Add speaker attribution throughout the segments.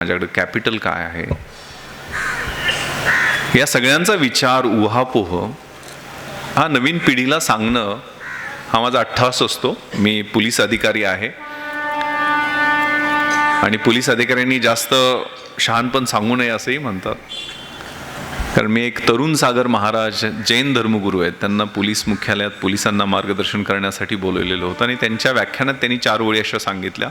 Speaker 1: माझ्याकडे कॅपिटल काय आहे, या सगळ्यांचा विचार उहापोह हा नवीन पिढीला सांगणं हा माझा अट्टाहास असतो. मी पोलीस अधिकारी आहे आणि पोलीस अधिकाऱ्यांनी जास्त शहाणपण सांगू नये असंही म्हणतात. कारण मी एक तरुण सागर महाराज जैन धर्मगुरू आहेत, त्यांना पोलीस मुख्यालयात पोलिसांना मार्गदर्शन करण्यासाठी बोलवलेलं होतं आणि त्यांच्या व्याख्यानात त्यांनी 4 ओळी अशा सांगितल्या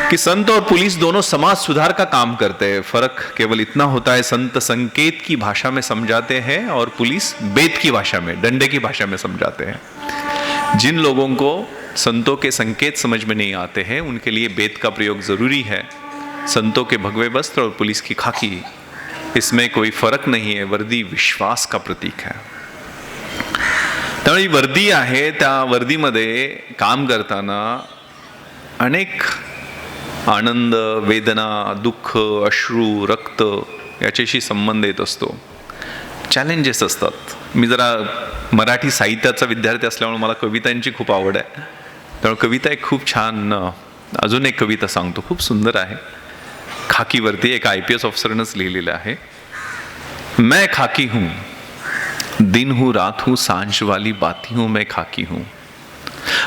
Speaker 1: कि संत और पुलिस दोनों समाज सुधार का काम करते हैं. फर्क केवल इतना होता है, संत संकेत की भाषा में समझाते हैं और पुलिस बेत की भाषा में, डंडे की भाषा में समझाते हैं. जिन लोगों को संतों के संकेत समझ में नहीं आते हैं उनके लिए बेत का प्रयोग जरूरी है. संतों के भगवे वस्त्र और पुलिस की खाकी, इसमें कोई फर्क नहीं है. वर्दी विश्वास का प्रतीक है. त्यामुळे वर्दी आहे, त्या वर्दीमध्ये काम करताना अनेक आनंद, वेदना, दुःख, अश्रू, रक्त याच्याशी संबंध येत असतो. चॅलेंजेस असतात. मी जरा मराठी साहित्याचा विद्यार्थी असल्यामुळे मला कवितांची खूप आवड आहे. त्यामुळे कविता एक खूप छान, अजून एक कविता सांगतो, खूप सुंदर आहे. खाकीवरती एक IPS ऑफिसरनंच लिहिलेलं आहे. मैं खाकी हूँ, दिन हूँ, रात हूँ, सांझ वाली बाती हूँ, मैं खाकी हूँ.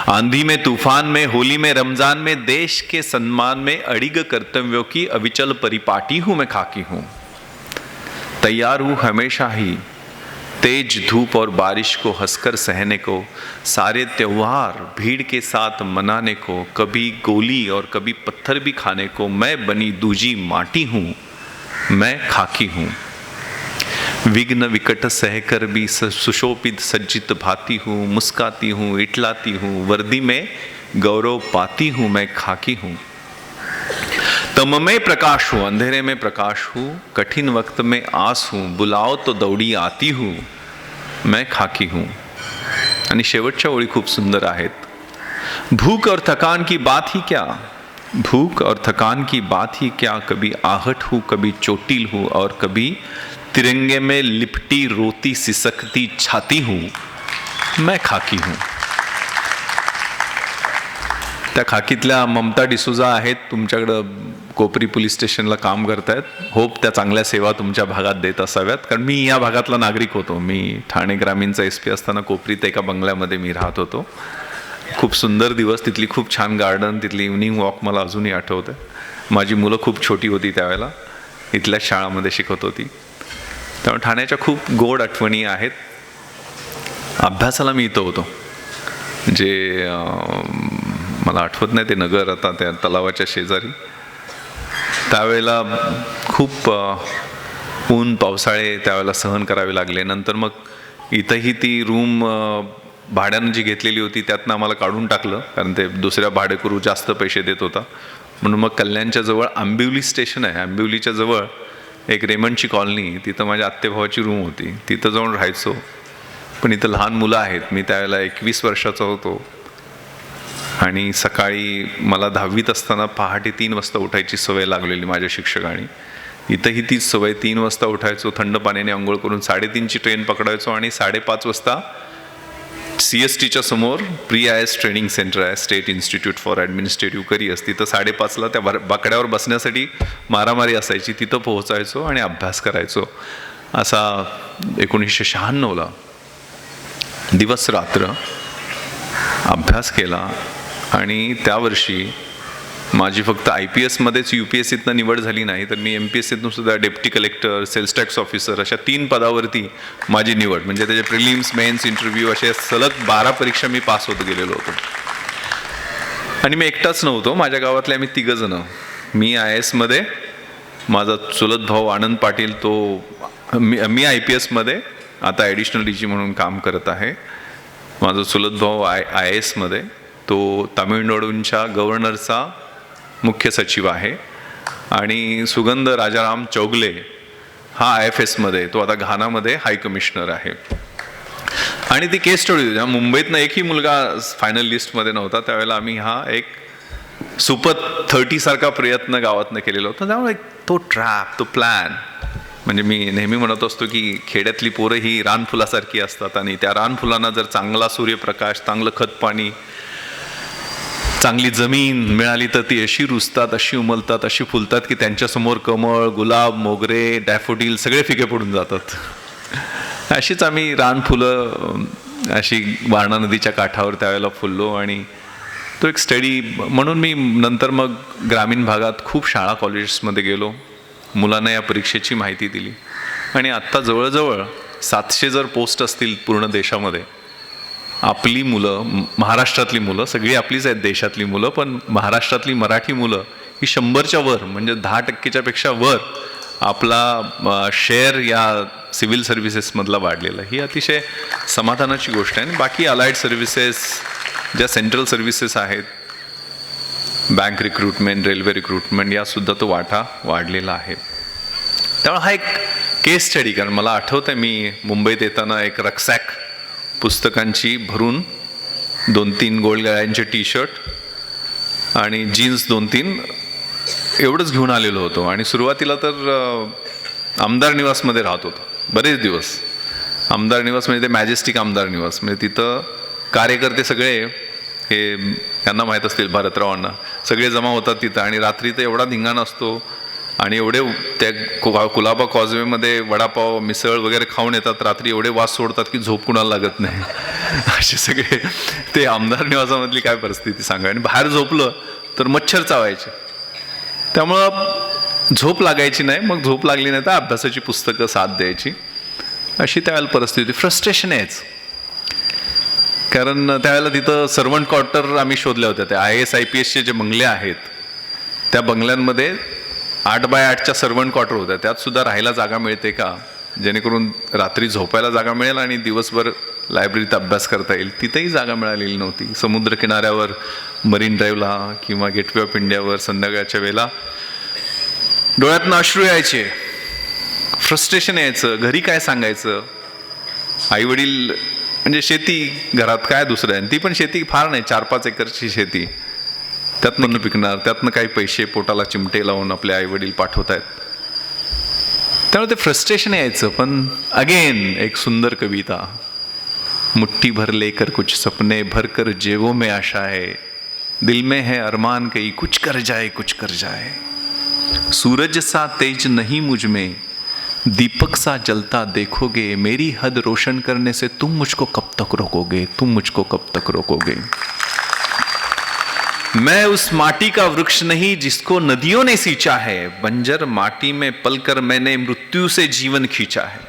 Speaker 1: आंधी में, तूफान में, होली में, रमजान में, देश के सम्मान में अड़िग कर्तव्यों की अविचल परिपाटी हूं, मैं खाकी हूं. तैयार हूं हमेशा ही तेज धूप और बारिश को हंसकर सहने को, सारे त्योहार भीड़ के साथ मनाने को, कभी गोली और कभी पत्थर भी खाने को. मैं बनी दूजी माटी हूं, मैं खाकी हूं. विघ्न विकट सहकर भी सुशोभित सज्जित भाती हूँ, मुस्काती हूँ, इटलाती हूँ, वर्दी में गौरव पाती हूँ, मैं खाकी हूँ. तम में प्रकाश हूँ, अंधेरे में प्रकाश हूँ, कठिन वक्त में आस हूँ, बुलाओ तो दौड़ी आती हूँ, मैं खाकी हूँ. आणि शेवटच्या ओळी खूप सुंदर आहेत. भूख और थकान की बात ही क्या, भूख और थकान की बात ही क्या, कभी आहट हूँ, कभी चोटिल हूँ और कभी तिरंगे में लिपटी रोती सिसकती छाती हूं, मैं खाकी हूं. त्या खाकीतल्या ममता डिसोजा आहेत, तुमच्याकडं कोपरी पोलीस स्टेशनला काम करतायत. होप त्या चांगल्या सेवा तुमच्या भागात देत असाव्यात. कारण मी या भागातला नागरिक होतो. मी ठाणे ग्रामीणचा SP असताना कोपरीत एका बंगल्यामध्ये मी राहत होतो. खूप सुंदर दिवस, तिथली खूप छान गार्डन, तिथली इव्हनिंग वॉक मला अजूनही आठवते. माझी मुलं खूप छोटी होती त्यावेळेला, इथल्या शाळामध्ये शिकत होती. त्यामुळे ठाण्याच्या खूप गोड आठवणी आहेत. अभ्यासाला मी इथं होतो, जे मला आठवत नाही ते नगर, आता त्या तलावाच्या शेजारी. त्यावेळेला खूप ऊन पावसाळे त्यावेळेला सहन करावे लागले. नंतर मग इथंही ती रूम भाड्यानं जी घेतलेली होती त्यातनं आम्हाला काढून टाकलं, कारण ते दुसऱ्या भाडेकरू जास्त पैसे देत होता. म्हणून मग कल्याणच्या जवळ आंबिवली स्टेशन आहे, आंबिवलीच्या जवळ एक रेमंडची कॉलनी, तिथं माझ्या आत्तेभावाची रूम होती, तिथं जाऊन राहायचो. पण इथं लहान मुलं आहेत. मी त्यावेळेला 21 वर्षाचा होतो आणि सकाळी मला 10वीत असताना पहाटे 3 वाजता उठायची सवय लागलेली माझ्या शिक्षकांनी. इथंही तीच सवय, 3 वाजता उठायचो, थंड पाण्याने आंघोळ करून 3:30ची ट्रेन पकडायचो आणि 5:30 वाजता CSTच्या समोर Pre-IAS ट्रेनिंग सेंटर आहे, state institute for administrative careers, तिथं 5:30ला त्या बाकड्यावर बसण्यासाठी मारामारी असायची. तिथं पोहोचायचो आणि अभ्यास करायचो. असा 1996ला दिवस रात्र अभ्यास केला आणि त्या वर्षी माझी फक्त IPSमध्येच UPSCतनं निवड झाली नाही, तर मी MPSCतून सुद्धा deputy collector, sales tax officer अशा 3 पदावरती माझी निवड, म्हणजे त्याचे प्रिलिम्स, मेन्स, इंटरव्ह्यू असे सलग 12 परीक्षा मी पास होत गेलेलो होतो. आणि मी एकटाच नव्हतो, माझ्या गावातले आम्ही 3 जण. मी IASमध्ये, माझा चुलत भाऊ आनंद पाटील तो मी IPSमध्ये आता ॲडिशनल DG म्हणून काम करत आहे. माझा चुलत भाऊ IASमध्ये, तो तामिळनाडूंच्या गव्हर्नरचा मुख्य सचिव आहे. आणि सुगंध राजाराम चौगले हा IFSमध्ये, तो आता घानामध्ये हाय कमिशनर आहे. आणि ती केस स्टडी होती. मुंबईतनं एकही मुलगा फायनल लिस्टमध्ये नव्हता त्यावेळेला. आम्ही हा एक सुपर 30 सारखा प्रयत्न गावातनं केलेला होता. त्यामुळे तो ट्रॅप, तो प्लॅन, म्हणजे मी नेहमी म्हणत असतो की खेड्यातली पोरं ही रानफुलासारखी असतात आणि त्या रानफुलांना जर चांगला सूर्यप्रकाश, चांगलं खत पाणी, चांगली जमीन मिळाली तर ती अशी रुजतात, अशी उमलतात, अशी फुलतात की त्यांच्यासमोर कमळ, गुलाब, मोगरे, डॅफोडिल सगळे फिके पडून जातात. अशीच आम्ही रानफुलं अशी वारणा नदीच्या काठावर त्यावेळेला फुललो. आणि तो एक स्टडी म्हणून मी नंतर मग ग्रामीण भागात खूप शाळा कॉलेजेसमध्ये गेलो, मुलांना या परीक्षेची माहिती दिली. आणि आत्ता जवळजवळ 700 जर पोस्ट असतील पूर्ण देशामध्ये, आपली मुलं, महाराष्ट्रातली मुलं, सगळी आपलीच आहेत देशातली मुलं, पण महाराष्ट्रातली मराठी मुलं ही 100च्या वर, म्हणजे 10%च्या पेक्षा वर आपला शेअर या सिव्हिल सर्व्हिसेसमधला वाढलेला. ही अतिशय समाधानाची गोष्ट आहे. आणि बाकी अलाइड सर्व्हिसेस, ज्या सेंट्रल सर्व्हिसेस आहेत, बँक रिक्रुटमेंट, रेल्वे रिक्रुटमेंट, यासुद्धा तो वाटा वाढलेला आहे. त्यामुळे हा एक केस स्टडी, कारण मला आठवतं आहे मी मुंबईत येताना एक रक्सॅक पुस्तकांची भरून 2-3 गोलगळ्यांचे टी शर्ट आणि जीन्स 2-3 एवढंच घेऊन आलेलो होतो. आणि सुरुवातीला तर आमदार निवासमध्ये राहत होतो बरेच दिवस. आमदार निवास म्हणजे ते मॅजेस्टिक आमदार निवास, म्हणजे तिथं कार्यकर्ते सगळे, हे यांना माहीत असतील भारतरावांना, सगळे जमा होतात तिथं. आणि रात्री तर एवढा धिंगाणा असतो आणि एवढे त्या कुलाबा कॉजवेमध्ये वडापाव, मिसळ वगैरे खाऊन येतात रात्री, एवढे वास सोडतात की झोप कुणाला लागत नाही. असे सगळे ते आमदार निवासामधली काय परिस्थिती सांगा. आणि बाहेर झोपलं तर मच्छर चावायचे, त्यामुळं झोप लागायची नाही. मग झोप लागली नाही तर अभ्यासाची पुस्तकं साथ द्यायची, अशी त्यावेळेला परिस्थिती. फ्रस्ट्रेशन यायचं, कारण त्यावेळेला तिथं सर्वंट क्वार्टर आम्ही शोधल्या होत्या. त्या IAS IPSचे जे बंगले आहेत, त्या बंगल्यांमध्ये 8x8च्या सर्वंट क्वार्टर होत्या. त्यात सुद्धा राहायला जागा मिळते का, जेणेकरून रात्री झोपायला जागा मिळेल आणि दिवसभर लायब्ररीत अभ्यास करता येईल, तिथंही जागा मिळालेली नव्हती. समुद्र किनाऱ्यावर मरीन ड्राईव्हला किंवा गेटवे ऑफ इंडियावर संध्याकाळच्या वेळेला डोळ्यातनं अश्रू यायचे, फ्रस्ट्रेशन यायचं. घरी काय सांगायचं, आईवडील म्हणजे शेती घरात काय दुसरं आहे, ती पण शेती फार नाही, 4-5 एकरची शेती, त्यातनं न पिकणार, त्यातनं काही पैसे पोटाला चिमटे लावून आपले आईवडील पाठवत आहेत. त्यामुळे ते फ्रस्ट्रेशन यायचं. पण अगेन एक सुंदर कविता, मुट्ठी भर लेकर कुछ सपने भर कर जेबों में आशा है, दिल में है अरमान कई कुछ कर जाए कुछ कर जाए, सूरज सा तेज नहीं मुझ में, दीपक सा जलता देखोगे, मेरी हद रोशन करने से तुम मुझको कब तक रोकोगे, तुम मुझको कब तक रोकोगे. मैं उस माटी का वृक्ष नहीं जिसको नदियों ने सींचा है, बंजर माटी में पलकर मैंने मृत्यू से जीवन खींचा है.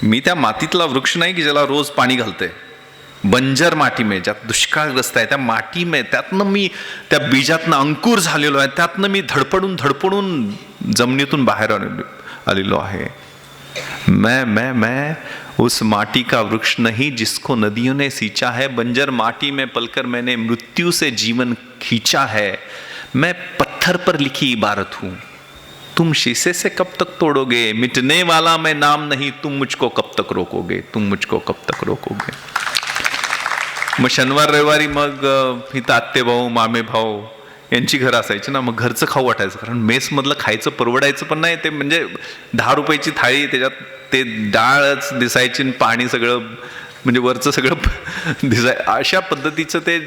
Speaker 1: मी त्या मातीतला वृक्ष नाही की ज्याला रोज पाणी घालते. बंजर माटी में, ज्यात दुष्काळग्रस्त आहे, त्या माटी में, त्यातनं मी त्या बीजातनं अंकुर झालेलो आहे, त्यातनं मी धडपडून जमिनीतून बाहेर आलेलो आहे. मैं उस माटी का वृक्ष नहीं जिसको नदियों ने सींचा है, बंजर माटी में पलकर मैंने मृत्यु से जीवन खींचा है. मैं पत्थर पर लिखी इबारत हूं, तुम शीशे से कब तक तोड़ोगे, मिटने वाला मैं नाम नहीं, तुम मुझको कब तक रोकोगे, तुम मुझको कब तक रोकोगे. मग शनिवार रविवारी मग इथं आत्ते भाऊ, मामे भाऊ यांची घरं असायची ना, मग घरचं खाऊ वाटायचं, कारण मेसमधलं खायचं परवडायचं पण नाही. ते म्हणजे 10 रुपयाची थाळी, त्याच्यात ते डाळच दिसायची, पाणी सगळं म्हणजे वरचं सगळं दिसाय, अशा पद्धतीचं ते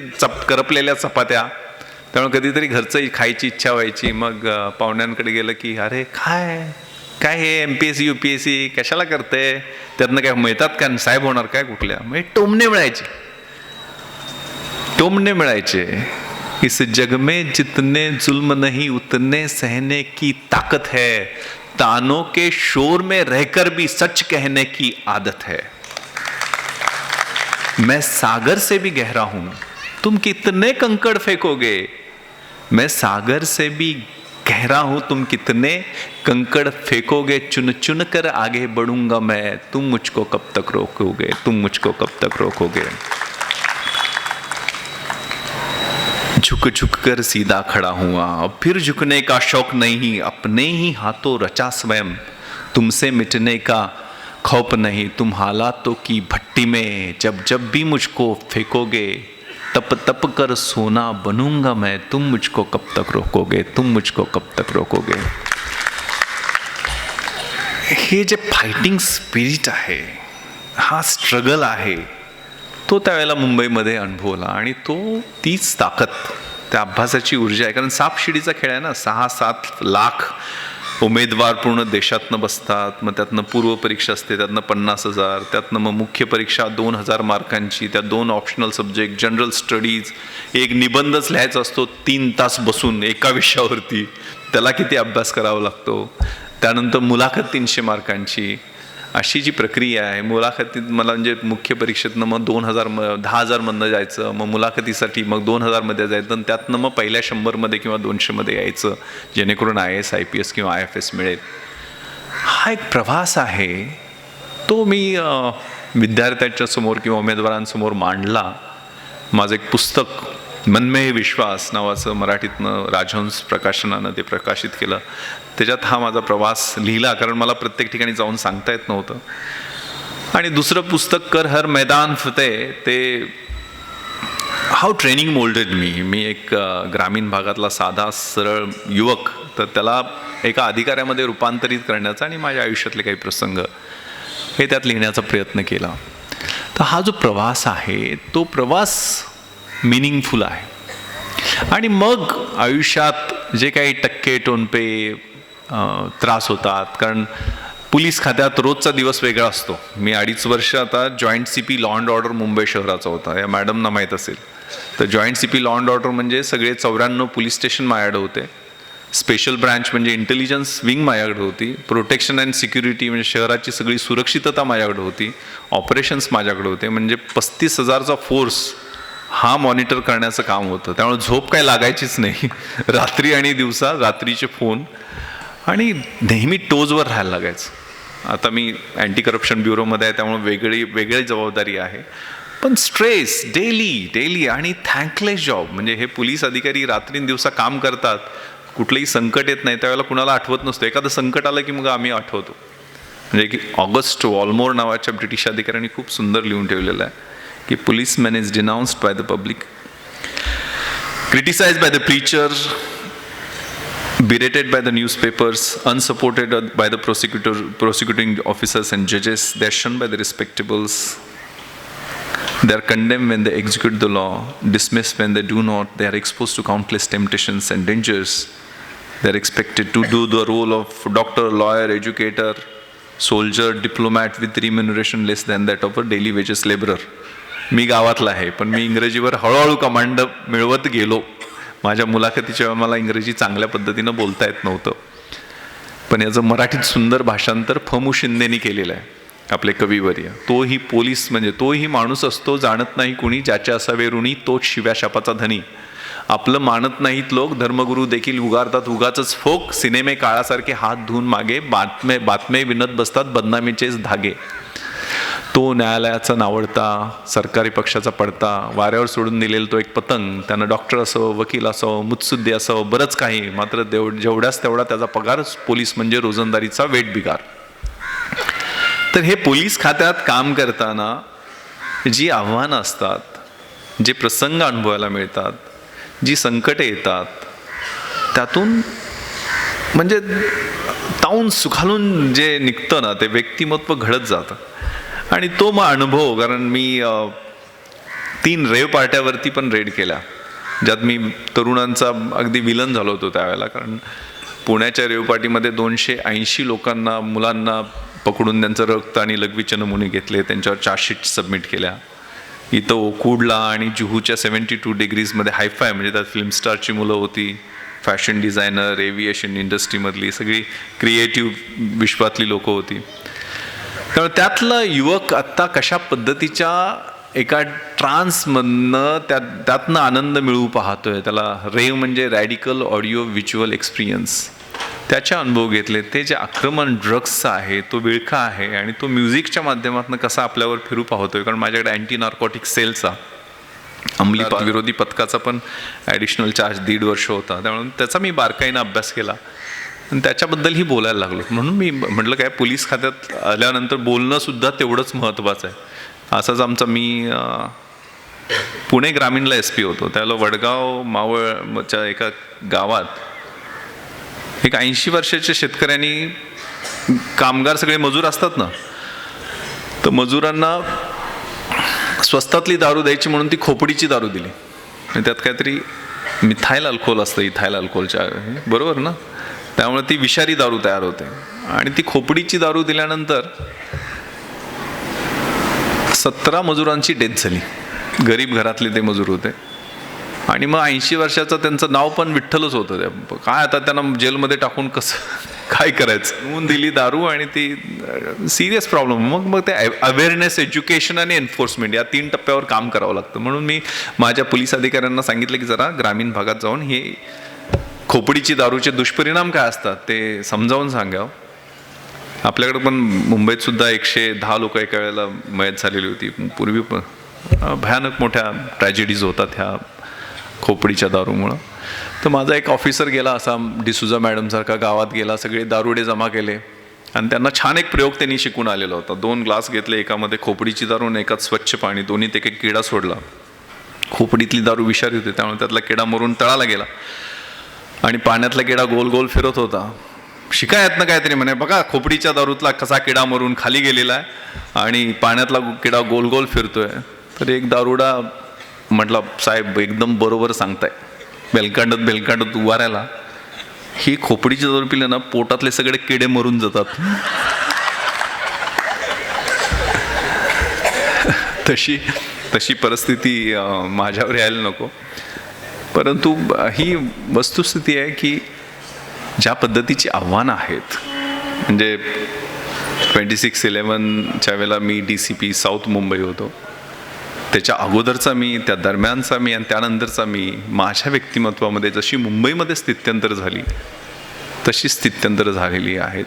Speaker 1: करपलेल्या चपात्या. त्यामुळे कधीतरी घरचं खायची इच्छा व्हायची. मग पाहुण्यांकडे गेलं की अरे काय हे MPSC UPSC कशाला करते, त्यातनं काय मिळतात का, साहेब होणार काय कुठल्या, म्हणजे टोमणे मिळायचे. इस जग में जितने जुल्म नहीं उतने सहने की ताकत है, तानों के शोर में रहकर भी सच कहने की आदत है. मैं सागर से भी गहरा हूं, तुम कितने कंकड़ फेंकोगे, मैं सागर से भी गहरा हूं, तुम कितने कंकड़ फेंकोगे, चुन चुन कर आगे बढ़ूंगा मैं, तुम मुझको कब तक रोकोगे, तुम मुझको कब तक रोकोगे. झुक झुक कर सीधा खड़ा हुआ, अब फिर झुकने का शौक नहीं, अपने ही हाथों रचा स्वयं, तुमसे मिटने का खौफ नहीं, तुम हालातों की भट्टी में जब जब भी मुझको फेंकोगे, तप तप कर सोना बनूंगा मैं, तुम मुझको कब तक रोकोगे, तुम मुझको कब तक रोकोगे. हे जे फायटिंग स्पिरिट आहे, हा स्ट्रगल आहे, तो त्यावेळेला मुंबईमध्ये अनुभवला. आणि तीच ताकद त्या अभ्यासाची ऊर्जा आहे. कारण सापशिडीचा खेळ आहे ना, 6-7 लाख उमेदवार पूर्ण देशातनं बसतात, मग त्यातनं पूर्व परीक्षा असते, त्यातनं 50,000, त्यातनं मग मुख्य परीक्षा 2,000 मार्कांची, त्या 2 ऑप्शनल सब्जेक्ट, जनरल स्टडीज, एक निबंधच लिहायचा असतो 3 तास बसून एका विषयावरती, त्याला किती अभ्यास करावा लागतो. त्यानंतर मुलाखत 300 मार्कांची, अशी जी प्रक्रिया आहे. मुलाखतीत मला म्हणजे मुख्य परीक्षेतनं मग 10,000मधनं जायचं, मग मुलाखतीसाठी मग 2,000मध्ये जायचं, आणि त्यातनं मग पहिल्या 100मध्ये किंवा 200मध्ये यायचं, जेणेकरून IAS IPS किंवा IFS मिळेल. हा एक प्रवास आहे. तो मी विद्यार्थ्यांच्या समोर किंवा उमेदवारांसमोर मांडला. माझं एक पुस्तक मनमेय विश्वास नावाचं मराठीतनं राजहंस प्रकाशनानं ते प्रकाशित केलं. त्याच्यात हा माझा प्रवास लिहिला, कारण मला प्रत्येक ठिकाणी जाऊन सांगता येत नव्हतं. आणि दुसरं पुस्तक कर हर मैदान फतेह, ते हाऊ ट्रेनिंग मोल्डेड मी एक ग्रामीण भागातला साधा सरळ युवक, तर त्याला एका अधिकाऱ्यामध्ये रूपांतरित करण्याचा आणि माझ्या आयुष्यातले काही प्रसंग हे त्यात लिहिण्याचा प्रयत्न केला. तर हा जो प्रवास आहे तो प्रवास मिनिंगफुल आहे. आणि मग आयुष्यात जे काही टक्के टोनपे त्रास होतात, कारण पोलीस खात्यात रोजचा दिवस वेगळा असतो. मी 2.5 वर्ष आता joint CP law and order Mumbai शहराचा होता, या मॅडमना माहीत असेल. तर joint CP law and order म्हणजे सगळे 94 पोलीस स्टेशन माझ्याकडे होते. स्पेशल ब्रँच म्हणजे इंटेलिजन्स विंग माझ्याकडे होती. प्रोटेक्शन अँड सिक्युरिटी म्हणजे शहराची सगळी सुरक्षितता माझ्याकडे होती. ऑपरेशन्स माझ्याकडे होते. म्हणजे 35,000चा फोर्स हा मॉनिटर करण्याचं काम होतं. त्यामुळे झोप काय लागायचीच नाही. रात्री आणि दिवसा, रात्रीचे फोन, आणि नेहमी टोजवर राहायला लागायचं. आता मी अँटी करप्शन ब्युरोमध्ये आहे, त्यामुळे वेगळी जबाबदारी आहे. पण स्ट्रेस डेली आणि थँकलेस जॉब. म्हणजे हे पोलीस अधिकारी रात्री दिवसा काम करतात, कुठलंही संकट येत नाही त्यावेळेला कुणाला आठवत नसतं. एखादं संकट आलं की मग आम्ही आठवतो. म्हणजे की ऑगस्ट वॉलमोर नावाच्या ब्रिटिश अधिकाऱ्यांनी खूप सुंदर लिहून ठेवलेलं आहे की policeman is denounced by the public, criticized by the preacher, berated by the newspapers, unsupported by the prosecuting officers and judges. They are shunned by the respectables. They are condemned when they execute the law, dismissed when they do not. They are exposed to countless temptations and dangers. They are expected to do the role of doctor, lawyer, educator, soldier, diplomat with remuneration less than that of a daily wages laborer. मी गावातला आहे, पण मी इंग्रजीवर हळूहळू command मिळवत गेलो. माझ्या मुलाखतीच्या वेळेला मला इंग्रजी चांगल्या पद्धतीनं बोलता येत नव्हतं, पण याचं मराठीत सुंदर भाषांतर फमू शिंदेनी केलेलं आहे, आपले कविवर्य. तोही पोलीस म्हणजे तोही माणूस असतो, जाणत नाही कुणी, ज्याच्या असावे ऋणी तोच शिव्या शापाचा धनी. आपलं मानत नाहीत लोक, धर्मगुरू देखील उगारतात उगाचच फोक. सिनेमे काळासारखे हात धुवून मागे, बातमे विणत बसतात बदनामीचेच धागे. तो न्यायालयाचा नावडता, सरकारी पक्षाचा पडता, वाऱ्यावर सोडून दिलेला तो एक पतंग. त्यानं डॉक्टर असावं, वकील असावं, मुत्सुद्दी असावं, बरंच काही, मात्र जेवढ्याच तेवढा त्याचा पगारच पोलीस म्हणजे रोजंदारीचा वेठ बिगार. तर हे पोलीस खात्यात काम करताना जी आव्हानं असतात, जे प्रसंग अनुभवायला मिळतात, जी संकटे येतात, त्यातून म्हणजे ताऊन सुखालून जे निघतं ना, ते व्यक्तिमत्व घडत जातं. आणि तो मग अनुभव, कारण मी 3 रेव पार्ट्यावरती पण रेड केल्या, ज्यात मी तरुणांचा अगदी विलन झालो होतो त्यावेळेला. कारण पुण्याच्या रेव पार्टीमध्ये 280 लोकांना, मुलांना पकडून त्यांचं रक्त आणि लघवीचे नमुने घेतले, त्यांच्यावर चार्जशीट सबमिट केल्या. इथं ओकुडला आणि जुहूच्या 72 डिग्रीजमध्ये हायफाय म्हणजे त्यात फिल्म स्टारची मुलं होती, फॅशन डिझायनर, एव्हिएशन इंडस्ट्रीमधली सगळी क्रिएटिव्ह विश्वातली लोकं होती. त्यामुळे त्यातलं युवक आत्ता कशा पद्धतीच्या एका ट्रान्समधनं त्यातनं आनंद मिळवू पाहतोय. त्याला रेव म्हणजे रॅडिकल ऑडिओ व्हिज्युअल एक्सपिरियन्स, त्याचे अनुभव घेतले. ते जे आक्रमण ड्रग्सचं आहे, तो विळखा आहे, आणि तो म्युझिकच्या माध्यमातून कसा आपल्यावर फिरू पाहतोय. कारण माझ्याकडे अँटी नार्कोटिक सेलचा, अंमली विरोधी पथकाचा पण ॲडिशनल चार्ज 1.5 वर्ष होता. त्यामुळे त्याचा मी बारकाईनं अभ्यास केला आणि त्याच्याबद्दलही बोलायला लागलो. म्हणून मी म्हटलं काय, पोलीस खात्यात आल्यानंतर बोलणं सुद्धा तेवढंच महत्त्वाचं आहे. असाच आमचा, मी पुणे ग्रामीणला SP होतो, त्याला वडगाव मावळच्या एका गावात एक 80 वर्षाच्या शेतकऱ्यांनी, कामगार सगळे मजूर असतात ना, तर मजुरांना स्वस्तातली दारू द्यायची म्हणून ती खोपडीची दारू दिली. आणि त्यात काहीतरी मिथाईल अल्कोहोल असतं इथाईल अल्कोहोलच्या, बरोबर ना. त्यामुळे ती विषारी दारू तयार होते. आणि ती खोपडीची दारू दिल्यानंतर 17 मजुरांची डेथ झाली. गरीब घरातले ते मजूर होते. आणि मग 80 वर्षाचं त्यांचं नाव पण विठ्ठलच होतं. त्या काय आता त्यांना जेलमध्ये टाकून कसं काय करायचं. म्हणून दिली दारू आणि ती सिरियस प्रॉब्लेम. मग ते अवेअरनेस, एज्युकेशन आणि एन्फोर्समेंट या 3 टप्प्यावर काम करावं लागतं. म्हणून मी माझ्या पोलीस अधिकाऱ्यांना सांगितलं की जरा ग्रामीण भागात जाऊन हे खोपडीची दारूचे दुष्परिणाम काय असतात ते समजावून सांगावं. आपल्याकडे पण मुंबईत सुद्धा 110 लोक एका वेळेला मयत झालेली होती. पूर्वी पण भयानक मोठ्या ट्रॅजेडीज होतात ह्या खोपडीच्या दारूमुळं. तर माझा एक ऑफिसर गेला असा डिसुजा मॅडमसारखा गावात गेला, सगळे दारुडे जमा केले आणि त्यांना छान एक प्रयोग त्यांनी शिकून आलेला होता. 2 ग्लास घेतले, एकामध्ये खोपडीची दारू आणि एकात स्वच्छ पाणी, दोन्हीत एक किडा सोडला. खोपडीतली दारू विषारी होती त्यामुळे त्यातला किडा मरून तळाला गेला आणि पाण्यातला किडा गोल गोल फिरत होता. शिकायतनं काहीतरी म्हणे, बघा खोपडीच्या दारूतला कसा किडा मरून खाली गेलेला आहे आणि पाण्यातला किडा गोल गोल फिरतोय. तर एक दारुडा म्हटलं, साहेब एकदम बरोबर सांगताय. बेलकांडत उभा राहिला. ही खोपडीची दारू पिले ना पोटातले सगळे किडे मरून जातात. तशी परिस्थिती माझ्यावर यायला नको. परंतु ही वस्तुस्थिती आहे की ज्या पद्धतीची आव्हानं आहेत, म्हणजे 26/11च्या वेळेला मी DCP साऊथ मुंबई होतो. त्याच्या अगोदरचा मी, त्या दरम्यानचा मी आणि त्यानंतरचा मी, माझ्या व्यक्तिमत्वामध्ये जशी मुंबईमध्ये स्थित्यंतर झाली तशी स्थित्यंतर झालेली आहेत.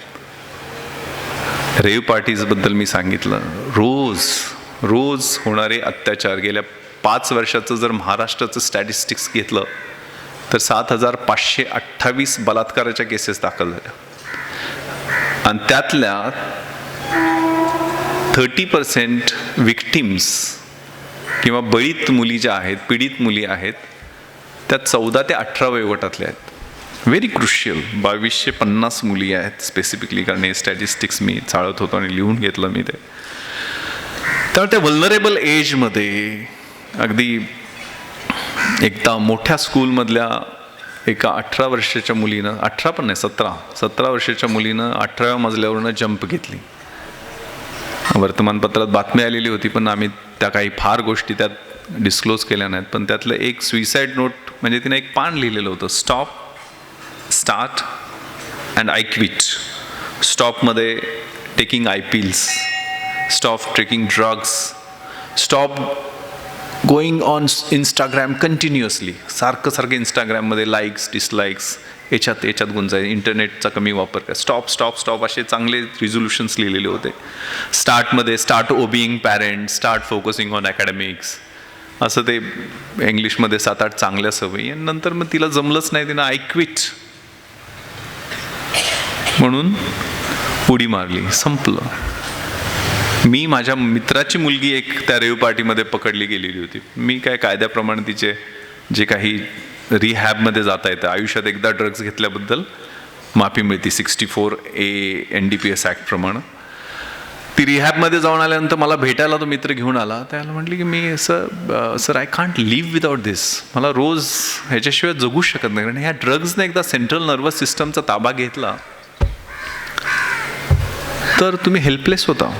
Speaker 1: रेव पार्टीजबद्दल मी सांगितलं. रोज होणारे अत्याचार, गेल्या 5 वर्षाचं जर महाराष्ट्राचं स्टॅटिस्टिक्स घेतलं तर 7,528 बलात्काराच्या केसेस दाखल झाल्या आणि त्यातल्या 30% विक्टिम्स किंवा बळीत मुली ज्या आहेत, पीडित मुली आहेत, त्या 14 ते 18 वयोगटातल्या आहेत. Very crucial. 2250 मुली आहेत स्पेसिफिकली, कारण हे स्टॅटिस्टिक्स मी चाळत होतो आणि लिहून घेतलं मी ते. तर त्या व्हल्नरेबल एजमध्ये अगदी एकदा मोठ्या स्कूलमधल्या एका 18 वर्षाच्या मुलीनं, 18 पण नाही 17 वर्षाच्या मुलीनं 18व्या मजल्यावरनं जंप घेतली. वर्तमानपत्रात बातमी आलेली होती पण आम्ही त्या काही फार गोष्टी त्यात डिस्क्लोज केल्या नाहीत. पण त्यातलं एक सुइसाईड नोट, म्हणजे तिने एक पान लिहिलेलं होतं, stop, start and I quit. स्टॉपमध्ये taking IPLs, stop taking drugs, stop going on Instagram continuously. सारखं इंस्टाग्राममध्ये लाईक्स, डिसलाईक्स, याच्यात गुंजाय, इंटरनेटचा कमी वापर कर, स्टॉप असे चांगले रिझोल्युशन्स लिहिलेले होते. स्टार्टमध्ये start obeying parent, start focusing on academics, असं ते इंग्लिशमध्ये 7-8 चांगल्या सवयी. आणि नंतर मग तिला जमलंच नाही, तिनं आय क्विट म्हणून उडी मारली, संपलं. मी, माझ्या मित्राची मुलगी एक त्या रेव पार्टीमध्ये पकडली गेलेली होती. मी काय कायद्याप्रमाणे तिचे जे काही रिहॅबमध्ये जाता येतं, आयुष्यात एकदा ड्रग्ज घेतल्याबद्दल माफी मिळते 64A NDPS ॲक्ट प्रमाणे. ती रिहॅबमध्ये जाऊन आल्यानंतर मला भेटायला तो मित्र घेऊन आला. त्याला म्हटलं की मी sir I can't live without this. मला रोज ह्याच्याशिवाय जगूच शकत नाही, कारण ह्या ड्रग्जने एकदा सेंट्रल नर्वस सिस्टमचा ताबा घेतला तर तुम्ही हेल्पलेस होता.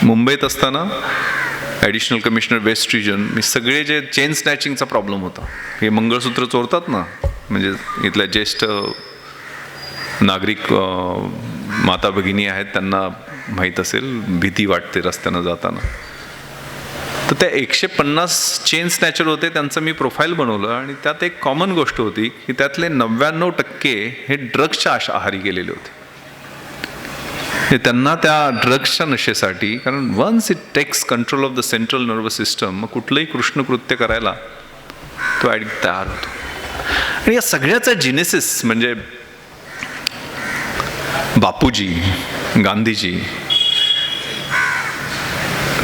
Speaker 1: मुंबईत असताना ॲडिशनल कमिशनर वेस्ट रिजन, मी सगळे जे चेन स्नॅचिंगचा प्रॉब्लेम होता, हे मंगळसूत्र चोरतात ना, म्हणजे इथल्या ज्येष्ठ नागरिक माता भगिनी आहेत, त्यांना माहीत असेल, भीती वाटते रस्त्यानं जाताना. तर त्या 150 चेन स्नॅचर होते, त्यांचं मी प्रोफाईल बनवलं आणि त्यात एक कॉमन गोष्ट होती की त्यातले 99% हे ड्रग्सच्या आहारी गेलेले होते. त्यांना त्या ड्रग्सच्या नशेसाठी, कारण once it takes control of the central nervous system, मग कुठलंही कृष्णकृत्य करायला तो ॲडिक्ट तयार होतो. आणि या सगळ्याचा जिनेसिस म्हणजे बापूजी, गांधीजी,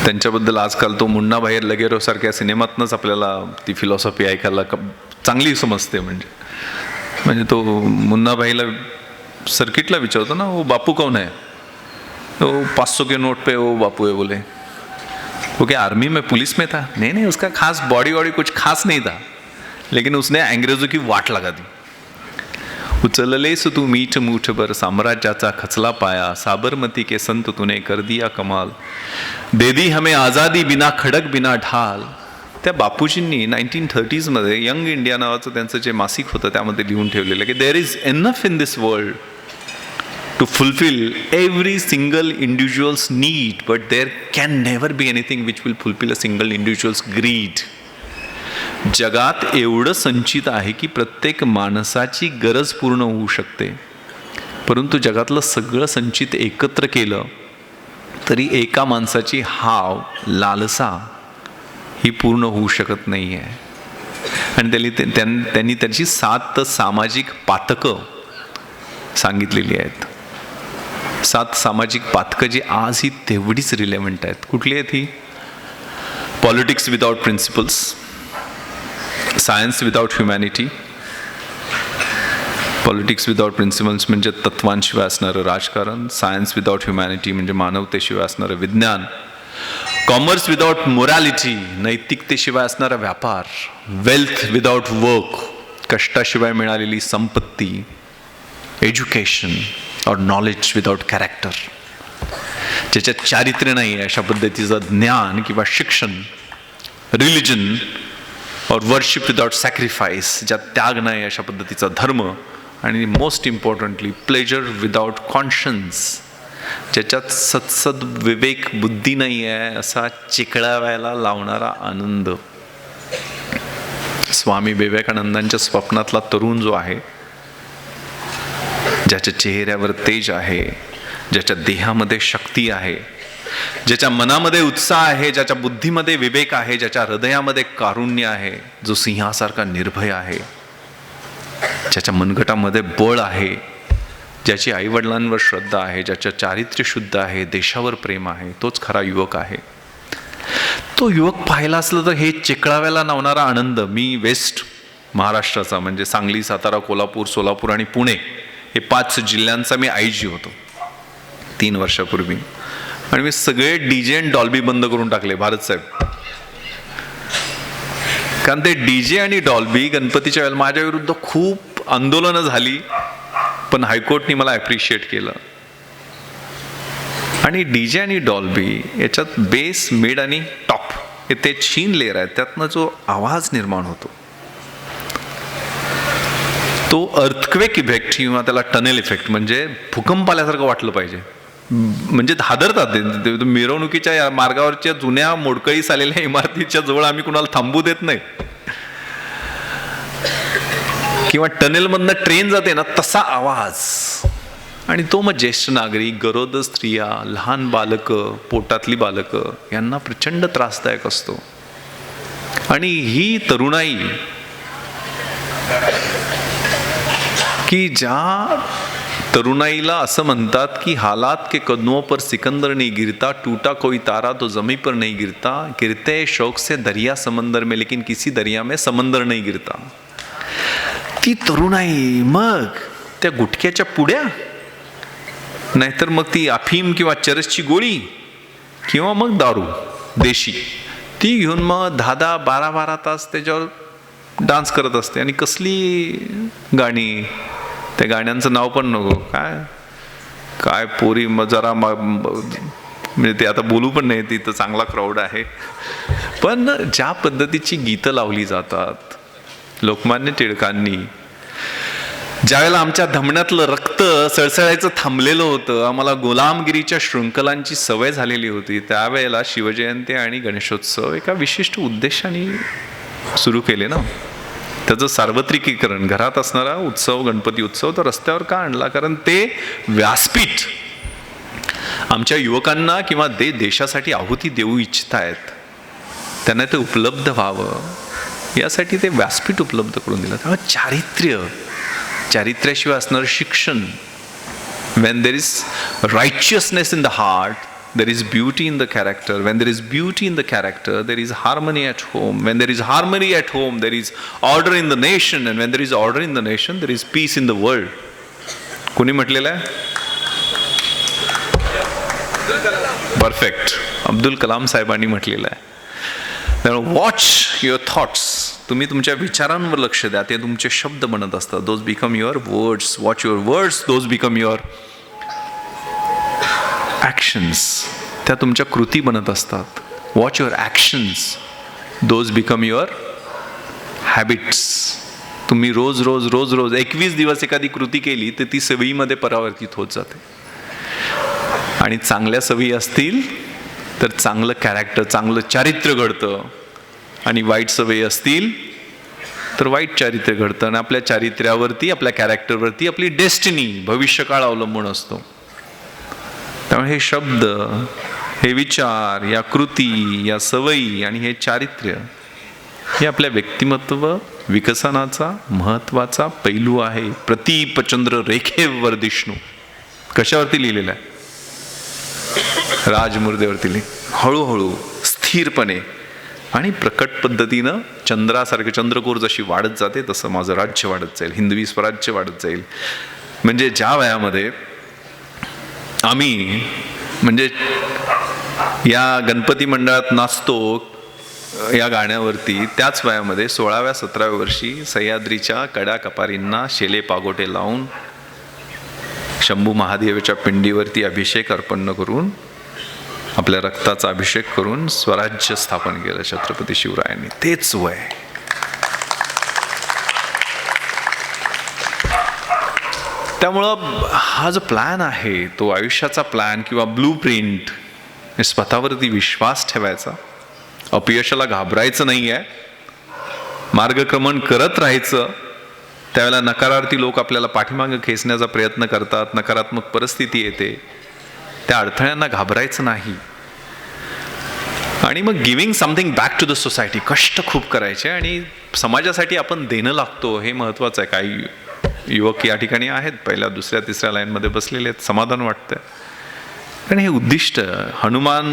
Speaker 1: त्यांच्याबद्दल आजकाल तो मुन्ना भाई लगेरो सारख्या सिनेमातनंच आपल्याला ती फिलॉसॉफी ऐकायला चांगली समजते. म्हणजे तो मुन्ना भाईला सर्किटला विचारतो ना, वो बापू कौन है, तो 500 के नोट पे वो बापू है. बोले वो क्या आर्मी में पुलिस में था? नहीं, उसका खास बॉडी कुछ खास नहीं था, लेकिन उसने अंग्रेजों की वाट लगा दी. उचललेस तू मीठ मूठभर साम्राज्याचा खचला पाया, साबरमती के संत तूने कर दिया कमाल, दे दी हमें आजादी बिना खडक बिना ढाल. त्या बापूजींनी 1930s मध्ये यंग इंडिया नावाचं त्यांचं जे मासिक होतं त्यामध्ये लिहून ठेवलेलं की there is enough in this world to fulfil every single individuals need, but there can never be anything which will fulfil a single individuals greed. जगात एवढं संचित आहे की प्रत्येक माणसाची गरज पूर्ण होऊ शकते, परंतु जगातलं सगळं संचित एकत्र केलं तरी एका माणसाची हाव लालसा ही पूर्ण होऊ शकत नाही आहे. आणि त्यांनी त्याची 7 सामाजिक पातकं सांगितलेली आहेत. 7 सामाजिक पातकं जी आजही तेवढीच रिलेव्हंट आहेत. कुठली आहेत ही? Politics without principles, science without humanity. Politics without principles म्हणजे तत्वांशिवाय असणारं राजकारण, सायन्स विदाउट ह्युमॅनिटी म्हणजे मानवतेशिवाय असणारं विज्ञान, कॉमर्स विदाउट मोरॅलिटी नैतिकतेशिवाय असणारा व्यापार, वेल्थ विदाउट वर्क कष्टाशिवाय मिळालेली संपत्ती, एज्युकेशन और नॉलेज विदाउट कॅरेक्टर ज्याच्यात चारित्र्य नाही आहे अशा पद्धतीचं ज्ञान किंवा शिक्षण, रिलिजन और वर्शिप विदाउट सॅक्रिफाईस ज्यात त्याग नाही अशा पद्धतीचा धर्म, आणि मोस्ट इम्पॉर्टंटली प्लेजर विदाउट कॉन्शन्स ज्याच्यात सत्सद विवेक बुद्धी नाही आहे असा चिकळावायला लावणारा आनंद. स्वामी विवेकानंदांच्या स्वप्नातला तरुण जो आहे, ज्याच्या चेहऱ्यावर तेज आहे, ज्याच्या देहामध्ये शक्ती आहे, ज्याच्या मनामध्ये उत्साह आहे, ज्याच्या बुद्धीमध्ये विवेक आहे, ज्याच्या हृदयामध्ये कारुण्य आहे, जो सिंहासारखा निर्भय आहे, ज्याच्या मनगटामध्ये बळ आहे, ज्याची आईवडिलांवर श्रद्धा आहे, ज्याच्या चारित्र्य शुद्ध आहे, देशावर प्रेम आहे, तोच खरा युवक आहे. तो युवक पाहिला असलं तर हे चिकळाव्याला लावणारा आनंद. मी वेस्ट महाराष्ट्राचा म्हणजे सांगली, सातारा, कोल्हापूर, सोलापूर आणि पुणे हे 5 जिल्ह्यांचा मी आयजी होतो 3 वर्षापूर्वी, आणि मी सगळे डीजे आणि डॉल्बी बंद करून टाकले भारत साहेब. कारण ते डीजे आणि डॉल्बी गणपतीच्या वेळेला माझ्या विरुद्ध खूप आंदोलनं झाली, पण हायकोर्टनी मला ॲप्रिशिएट केलं. आणि डीजे आणि डॉल्बी याच्यात बेस, मिड आणि टॉप हे ते 3 लेअर आहेत, त्यातनं जो आवाज निर्माण होतो तो अर्थक्वेक इफेक्ट किंवा त्याला टनेल इफेक्ट म्हणजे भूकंप आल्यासारखं वाटलं पाहिजे. म्हणजे हादरतात ते. मिरवणुकीच्या मार्गावरच्या जुन्या मोडकळीस आलेल्या इमारतीच्या जवळ आम्ही कुणाला थांबू देत नाही, किंवा टनेलमधनं ट्रेन जाते ना तसा आवाज. आणि तो मग ज्येष्ठ नागरिक, गरोदर स्त्रिया, लहान बालकं, पोटातली बालकं यांना प्रचंड त्रासदायक असतो. आणि ही तरुणाई की ज्या तरुणाईला असं म्हणतात की हालात के कदमों पर सिकंदर नहीं गिरता, टूटा कोई तारा तो जमी पर नहीं गिरता, गिरते शौक से दरिया समंदर में लेकिन किसी दरिया में समंदर नहीं गिरता. ती तरुणाई मग त्या गुटख्याच्या पुड्या, नाहीतर मग ती अफीम किंवा चरसची गोळी, किंवा मग दारू देशी, ती घेऊन मग 10-10, 12-12 तास त्याच्यावर डान्स करत असते. आणि कसली गाणी, त्या गाण्यांचं नाव पण नको, काय पोरी जरा म्हणजे ते आता बोलू पण नाही, तिथं चांगला क्राऊड आहे. पण ज्या पद्धतीची गीतं लावली जातात, लोकमान्य टिळकांनी ज्यावेळेला आमच्या धमण्यातलं रक्त सळसळायचं थांबलेलं होतं, आम्हाला गुलामगिरीच्या शृंखलांची सवय झालेली होती, त्यावेळेला शिवजयंती आणि गणेशोत्सव एका विशिष्ट उद्देशाने सुरू केले ना. त्याचं सार्वत्रिकीकरण, घरात असणारा उत्सव, गणपती उत्सव तर रस्त्यावर का आणला? कारण ते व्यासपीठ आमच्या युवकांना किंवा देशासाठी आहुती देऊ इच्छितायत, त्यांना ते उपलब्ध व्हावं यासाठी ते व्यासपीठ उपलब्ध करून दिलं. त्यामुळे चारित्र्याशिवाय असणारं शिक्षण, when there is righteousness in the heart, there is beauty in the character. When there is beauty in the character, there is harmony at home. When there is harmony at home, there is order in the nation. And when there is order in the nation, there is peace in the world. कोणी म्हटलेलं आहे? Perfect, Abdul Kalam साहेबांनी म्हटलेलं आहे. Watch your thoughts, तुम्ही तुमच्या विचारांवर लक्ष द्या, ते तुमचे शब्द बनत असतात. Those become your words. Watch your words, those become your actions. त्या तुमच्या कृती बनत असतात. Watch your actions, those become your habits. तुम्ही रोज रोज रोज रोज 21 दिवस एखादी कृती केली तर ती सवयीमध्ये परावर्तित होत जाते. आणि चांगल्या सवयी असतील तर चांगलं कॅरेक्टर, चांगलं चारित्र्य घडतं. आणि वाईट सवयी असतील तर वाईट चारित्र्य घडतं. आणि आपल्या चारित्र्यावरती, आपल्या कॅरेक्टरवरती आपली डेस्टिनी, भविष्यकाळ अवलंबून असतो. त्यामुळे हे शब्द, हे विचार, या कृती, या सवयी आणि हे चारित्र्य हे आपल्या व्यक्तिमत्व विकसनाचा महत्त्वाचा पैलू आहे. प्रतीपचंद्र रेखेवर दिष्णू कशावरती लिहिलेलं आहे? राजमुर्देवरती हळूहळू स्थिरपणे आणि प्रकट पद्धतीनं चंद्रासारखं, चंद्रकोर जशी वाढत जाते तसं माझं राज्य वाढत जाईल, हिंदवी स्वराज्य वाढत जाईल. म्हणजे ज्या वयामध्ये आम्ही म्हणजे या गणपती मंडळात नाचतो या गाण्यावरती, त्याच वयामध्ये 16व्या-17व्या वर्षी सह्याद्रीच्या कड्या कपारींना शेले पागोटे लावून शंभू महादेवाच्या पिंडीवरती अभिषेक अर्पण करून, आपल्या रक्ताचा अभिषेक करून स्वराज्य स्थापन केलं छत्रपती शिवरायांनी. तेच वय. त्यामुळं हा जो प्लॅन आहे तो आयुष्याचा प्लॅन किंवा ब्लू प्रिंट, स्वतःवरती विश्वास ठेवायचा, अपयशाला घाबरायचं नाही आहे, मार्गक्रमण करत राहायचं. त्यावेळेला नकारार्थी लोक आपल्याला पाठीमागं खेचण्याचा प्रयत्न करतात, नकारात्मक परिस्थिती येते, त्या अडथळ्यांना घाबरायचं नाही. आणि मग giving something back to the society, कष्ट खूप करायचे आणि समाजासाठी आपण देणं लागतो, हे महत्त्वाचं आहे. काही युवक या ठिकाणी आहेत, पहिल्या दुसऱ्या तिसऱ्या लाईनमध्ये बसलेले आहेत, समाधान वाटतंय. कारण हे उद्दिष्ट, हनुमान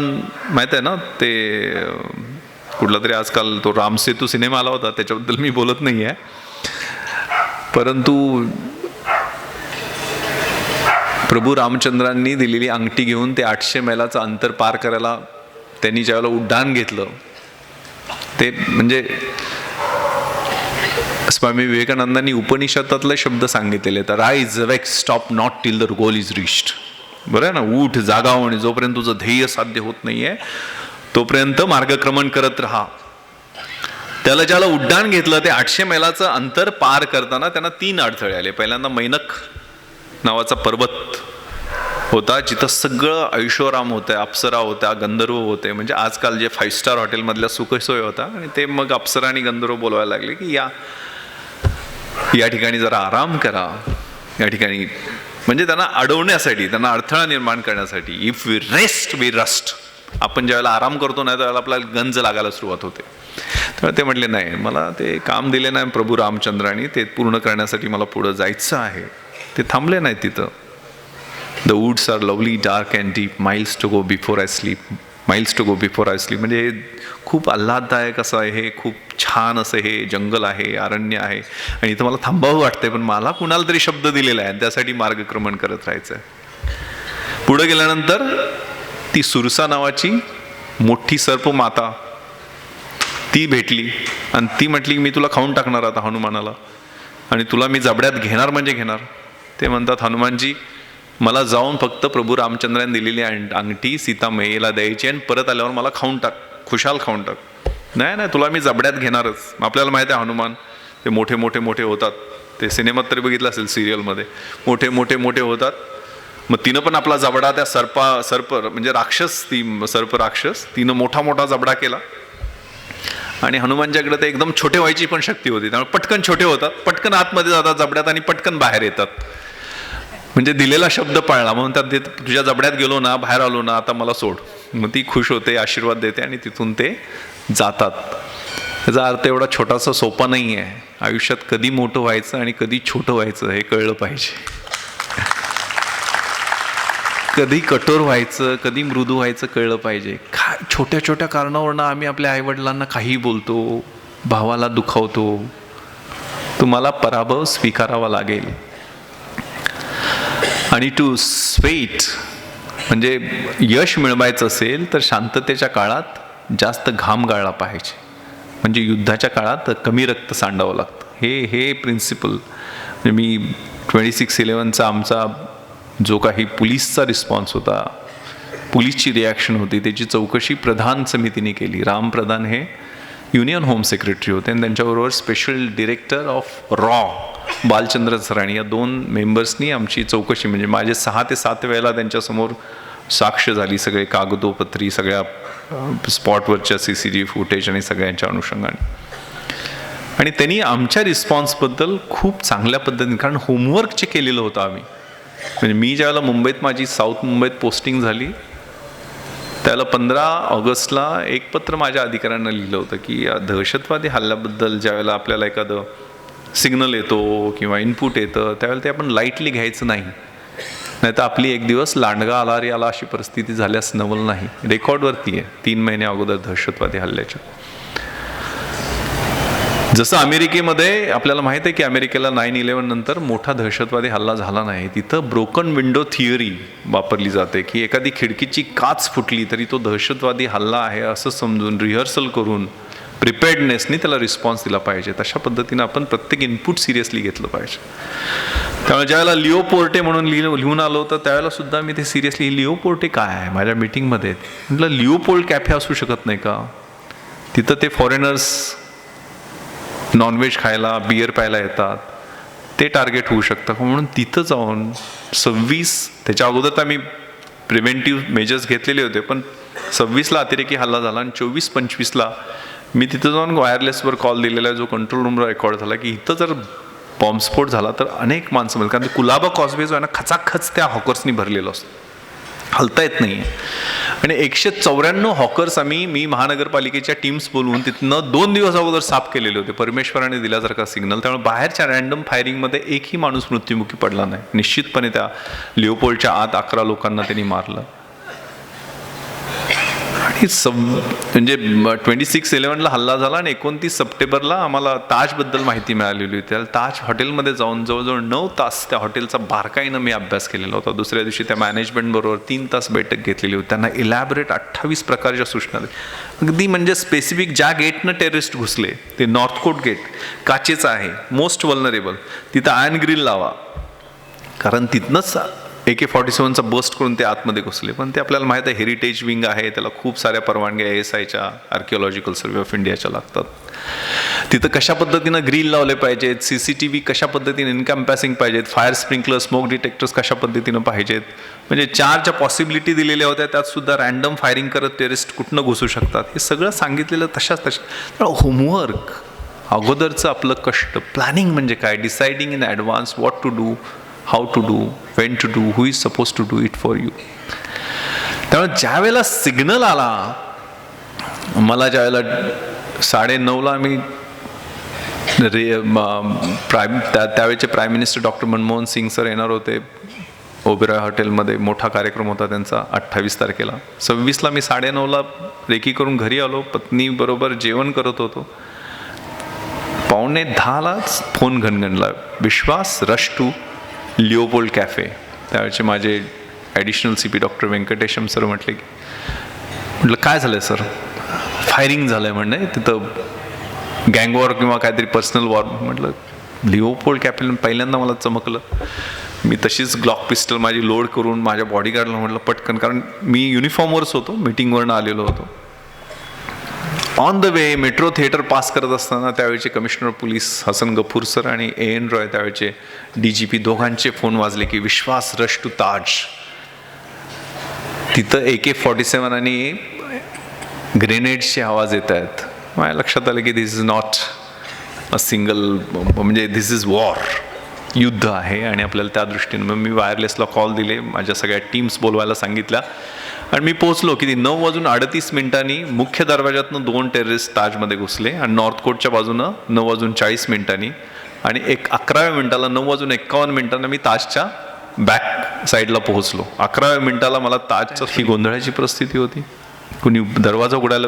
Speaker 1: माहीत आहे ना, ते कुठला तरी आजकाल तो रामसेतू सिनेमा आला होता, त्याच्याबद्दल मी बोलत नाही आहे, परंतु प्रभू रामचंद्रांनी दिलेली अंगठी घेऊन ते 800 मैलाचं अंतर पार करायला त्यांनी ज्यावेळेला उड्डाण घेतलं, ते म्हणजे स्वामी विवेकानंदांनी उपनिषदातले शब्द सांगितलेले, तर rise wake stop not till the goal is reached. बरं आहे ना, उठ जागा हो, आणि जोपर्यंत तुझं ध्येय साध्य होत नाहीये तोपर्यंत मार्गक्रमण करत राहा. त्याला ज्याला उड्डाण घेतलं ते 800 मैलाचं अंतर पार करताना त्यांना 3 अडथळे आले. पहिल्यांदा मैनक नावाचा पर्वत होता, जिथं सगळं ऐशोराम होतं, अप्सरा होत्या, गंधर्व होते, म्हणजे आजकाल जे 5 स्टार हॉटेलमधल्या सुखसोय होता. आणि ते मग अप्सरा आणि गंधर्व बोलवायला लागले की या ठिकाणी जरा आराम करा, या ठिकाणी, म्हणजे त्यांना अडवण्यासाठी, त्यांना अडथळा निर्माण करण्यासाठी. If we rest we rust. आपण ज्यावेळेला आराम करतो नाही त्यावेळेला आपल्याला गंज लागायला सुरुवात होते. तर ते म्हटले नाही, मला ते काम दिले नाही प्रभू रामचंद्रांनी, ते पूर्ण करण्यासाठी मला पुढं जायचं आहे. ते थांबले नाही तिथं. The woods are lovely dark and deep, miles to go before I sleep, miles to go before I sleep. म्हणजे हे खूप आल्हाददायक असं आहे, हे खूप छान असं हे जंगल आहे, अरण्य आहे, आणि इथं मला थांबावं वाटतंय, पण मला कुणाला तरी शब्द दिलेला आहे, त्यासाठी मार्गक्रमण करत राहायचं आहे. पुढे गेल्यानंतर ती सुरसा नावाची मोठी सर्प माता ती भेटली आणि ती म्हटली मी तुला खाऊन टाकणार आता हनुमानाला, आणि तुला मी जबड्यात घेणार म्हणजे घेणार. ते म्हणतात हनुमानजी मला जाऊन फक्त प्रभू रामचंद्रांनी दिलेली अंगठी सीता मैयेला द्यायची आणि परत आल्यावर मला खाऊन टाक, खुशाल खाऊन टाक. नाही नाही, तुला मी जबड्यात घेणारच. आपल्याला माहिती आहे हनुमान ते मोठे मोठे मोठे होतात, ते सिनेमात तरी बघितलं असेल, सिरियलमध्ये मोठे मोठे मोठे होतात. मग तिनं पण आपला जबडा त्या सर्प म्हणजे राक्षस, ती सर्प राक्षस, तिनं मोठा मोठा जबडा केला. आणि हनुमानच्याकडे ते एकदम छोटे व्हायची पण शक्ती होती, त्यामुळे पटकन छोटे होतात, पटकन आतमध्ये जातात जबड्यात आणि पटकन बाहेर येतात. म्हणजे दिलेला शब्द पाळला. म्हणून त्यात तुझ्या जबड्यात गेलो ना, बाहेर आलो ना, आता मला सोड. मग ती खुश होते, आशीर्वाद देते आणि तिथून ते जातात. त्याचा अर्थ एवढा छोटासा सोपा नाही आहे. आयुष्यात कधी मोठं व्हायचं आणि कधी छोटं व्हायचं हे कळलं पाहिजे. कधी कठोर व्हायचं, कधी मृदू व्हायचं कळलं पाहिजे. छोट्या छोट्या कारणावरनं आम्ही आपल्या आईवडिलांना काहीही बोलतो, भावाला दुखावतो. तुम्हाला पराभव स्वीकारावा लागेल. आणि टू स्वेट म्हणजे यश मिळवायचं असेल तर शांततेच्या काळात जास्त घाम गाळला पाहिजे. म्हणजे म्हणजे युद्धाच्या काळात कमी रक्त सांडावं लागतं, हे प्रिन्सिपल. म्हणजे मी 26/11चा आमचा जो काही पोलीसचा रिस्पॉन्स होता, पोलीसची रिॲक्शन होती, त्याची चौकशी प्रधान समितीने केली. राम प्रधान हे युनियन होम सेक्रेटरी होते आणि त्यांच्याबरोबर स्पेशल डिरेक्टर ऑफ रॉ बालचंद्र सराणी या 2 मेंबर्सनी आमची चौकशी, म्हणजे माझे 6 ते 7 वेळेला त्यांच्यासमोर साक्ष झाली, सगळे कागदोपत्री, सगळ्या स्पॉटवरच्या CCTV फुटेज आणि सगळ्यांच्या अनुषंगाने. आणि त्यांनी आमच्या रिस्पॉन्सबद्दल खूप चांगल्या पद्धतीने, कारण होमवर्क जे केलेलं होतं आम्ही, म्हणजे मी ज्यावेळेला मुंबईत माझी साऊथ मुंबईत पोस्टिंग झाली त्याला 15 ऑगस्टला एक पत्र माझ्या अधिकाऱ्यांना लिहिलं होतं की या दहशतवादी हल्ल्याबद्दल ज्यावेळेला आपल्याला एखादं सिग्नल येतो किंवा इनपुट येतं त्यावेळेला ते आपण लाईटली घ्यायचं नाही, नाही तर आपली एक दिवस लांडगा आला रे आला अशी परिस्थिती झाल्यास नवल नाही. रेकॉर्डवरती आहे 3 महिने अगोदर दहशतवादी हल्ल्याच्या. जसं अमेरिकेमध्ये आपल्याला माहिती आहे की अमेरिकेला 9/11 नंतर मोठा दहशतवादी हल्ला झाला नाही, तिथं ब्रोकन विंडो थिअरी वापरली जाते की एखादी खिडकीची काच फुटली तरी तो दहशतवादी हल्ला आहे असं समजून रिहर्सल करून प्रिपेअर्डनेसनी त्याला रिस्पॉन्स दिला पाहिजे. तशा पद्धतीनं आपण प्रत्येक इनपुट सिरियसली घेतलं पाहिजे. त्यामुळे ज्यावेळेला लिओ पोर्टे म्हणून लिहून आलो होतं त्यावेळेला सुद्धा मी ते सिरियसली, लिओ पोर्टे काय आहे, माझ्या मीटिंगमध्ये म्हटलं लिओपोल्ड कॅफे असू शकत नाही का, तिथं ते फॉरेनर्स नॉनव्हेज खायला बियर प्यायला येतात, ते टार्गेट होऊ शकतं का, म्हणून तिथं जाऊन 26 त्याच्या अगोदर तर आम्ही प्रिव्हेंटिव्ह मेजर्स घेतलेले होते, पण 26ला अतिरेकी हल्ला झाला आणि 24-25ला मी तिथं जाऊन वायरलेसवर कॉल दिलेला आहे जो कंट्रोल रूमला रेकॉर्ड झाला की इथं जर बॉम्बस्फोट झाला तर अनेक माणसं मिळतात, कारण कुलाबा कॉजवे जो आहे ना खचाखच त्या हॉकर्सनी भरलेलो असतो, हलता येत नाही. आणि 194 हॉकर्स मी महानगरपालिकेच्या टीम्स बोलवून तिथनं 2 दिवस अगोदर साफ केलेले होते परमेश्वराने दिल्यासारखा सिग्नल. त्यामुळे बाहेरच्या रँडम फायरिंगमध्ये एकही माणूस मृत्युमुखी पडला नाही. निश्चितपणे त्या लिओपोल्डच्या आत 11 लोकांना त्यांनी मारलं. आणि म्हणजे 26/11ला हल्ला झाला आणि 29 सप्टेंबरला आम्हाला ताजबद्दल माहिती मिळालेली होती. त्याला ताज हॉटेलमध्ये जाऊन जवळजवळ 9 तास त्या हॉटेलचा बारकाईनं मी अभ्यास केलेला होता. दुसऱ्या दिवशी त्या मॅनेजमेंटबरोबर 3 तास बैठक घेतलेली होती. त्यांना इलॅबोरेट 28 प्रकारच्या सूचना अगदी, म्हणजे स्पेसिफिक ज्या गेटनं टेररिस्ट घुसले ते नॉर्थ कोट गेट काचेचं आहे, मोस्ट वल्नरेबल, तिथं आयर्न ग्रिल लावा, कारण तिथनंच AK-47चा बस्ट करून ते आतमध्ये घुसले. पण ते आपल्याला माहीत आहे हेरिटेज विंग आहे, त्याला खूप साऱ्या परवानग्या ASIच्या आर्किओलॉजिकल सर्वे ऑफ इंडियाच्या लागतात. तिथं कशा पद्धतीनं ग्रिल लावले पाहिजेत, CCTV कशा पद्धतीने इनकम्पॅसिंग पाहिजेत, फायर स्प्रिंकलर स्मोक डिटेक्टर्स कशा पद्धतीनं पाहिजेत, म्हणजे 4 पॉसिबिलिटी दिलेल्या होत्या, त्यात सुद्धा रँडम फायरिंग करत टेररिस्ट कुठनं घुसू शकतात हे सगळं सांगितलेलं तशा. होमवर्क, अगोदरचं आपलं कष्ट, प्लॅनिंग म्हणजे काय, deciding in advance what to do, how to do, when to do, who is suppose to do it for you. त्यामुळे ज्या वेळेला सिग्नल आला, मला ज्या वेळेला 9:30ला मी त्यावेळेचे prime minister doctor Manmohan Singh sir येणार होते, ओबेरॉय हॉटेलमध्ये मोठा कार्यक्रम होता त्यांचा 28 तारखेला. 26ला मी 9:30ला रेकी करून घरी आलो, पत्नीबरोबर जेवण करत होतो. 9:45लाच फोन घणघणला, Vishwas rush to Leopold cafe. त्यावेळेचे माझे additional CP doctor Venkatesham sir म्हटलं काय झालं सर, फायरिंग झालं आहे म्हणणे, तिथं गँग वॉर किंवा काहीतरी पर्सनल वॉर. म्हटलं लिओपोल्ड कॅफे, पहिल्यांदा मला चमकलं. मी तशीच ग्लॉक पिस्टल माझी लोड करून माझ्या बॉडीगार्डला म्हटलं पटकन, कारण मी युनिफॉर्मवरच होतो, मीटिंगवरनं आलेलो होतो. On the way metro theatre pass करत असताना त्यावेळेचे commissioner police Hasan Gafoor sir आणि AN रॉय त्यावेळेचे DGP दोघांचे फोन वाजले की विश्वास रश टू ताज. तिथं AK-47 आणि ग्रेनेड्सचे आवाज येत आहेत. माझ्या लक्षात आलं की दिस इज नॉट अ सिंगल, म्हणजे दिस इज वॉर, युद्ध आहे. आणि आपल्याला त्या दृष्टीनं मग मी वायरलेसला कॉल दिले, माझ्या सगळ्या टीम्स बोलवायला सांगितल्या आणि मी पोहोचलो की 9:38 मुख्य दरवाजातनं 2 टेररिस्ट ताजमध्ये घुसले आणि नॉर्थ कोटच्या बाजूनं 9:40 आणि 11व्या मिनिटाला 9:51 मी ताजच्या बॅक साईडला पोहोचलो. 11व्या मिनिटाला मला ताजच्या ही गोंधळाची परिस्थिती होती. कुणी दरवाजा उघडायला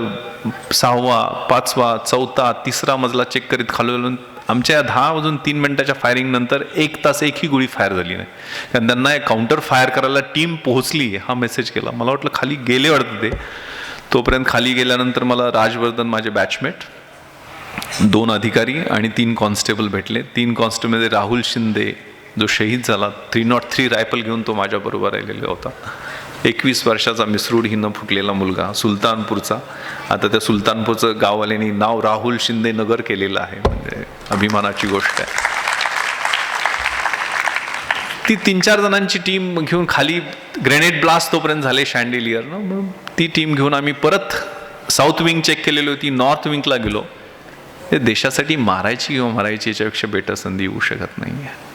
Speaker 1: 6वा, 5वा, 4था, 3रा मजला चेक करीत खाली. आमच्या 10:03 फायरिंग नंतर 1 तास एकही गोळी फायर झाली नाही, कारण त्यांना काउंटर फायर करायला टीम पोहोचली हा मेसेज केला. मला वाटलं खाली गेले वाटतं ते. तोपर्यंत खाली गेल्यानंतर मला राजवर्धन माझे बॅचमेट 2 अधिकारी आणि 3 कॉन्स्टेबल भेटले. 3 कॉन्स्टेबलमध्ये राहुल शिंदे जो शहीद झाला, 303 रायफल घेऊन तो माझ्याबरोबर राहिलेला होता. 21 वर्षाचा मिसरूड हिनं फुटलेला मुलगा, सुलतानपूरचा. आता त्या सुलतानपूरचं गाववाल्यांनी नाव राहुल शिंदे नगर केलेलं आहे, म्हणजे अभिमानाची गोष्ट आहे. ती 3-4 जणांची टीम घेऊन खाली ग्रेनेड ब्लास्ट तोपर्यंत झाले शँडेलियरनं. मग ती टीम घेऊन आम्ही परत साऊथ विंग चेक केलेली होती, नॉर्थ विंगला गेलो. हे देशासाठी मारायची किंवा मारायची याच्यापेक्षा बेटर संधी येऊ शकत नाही आहे.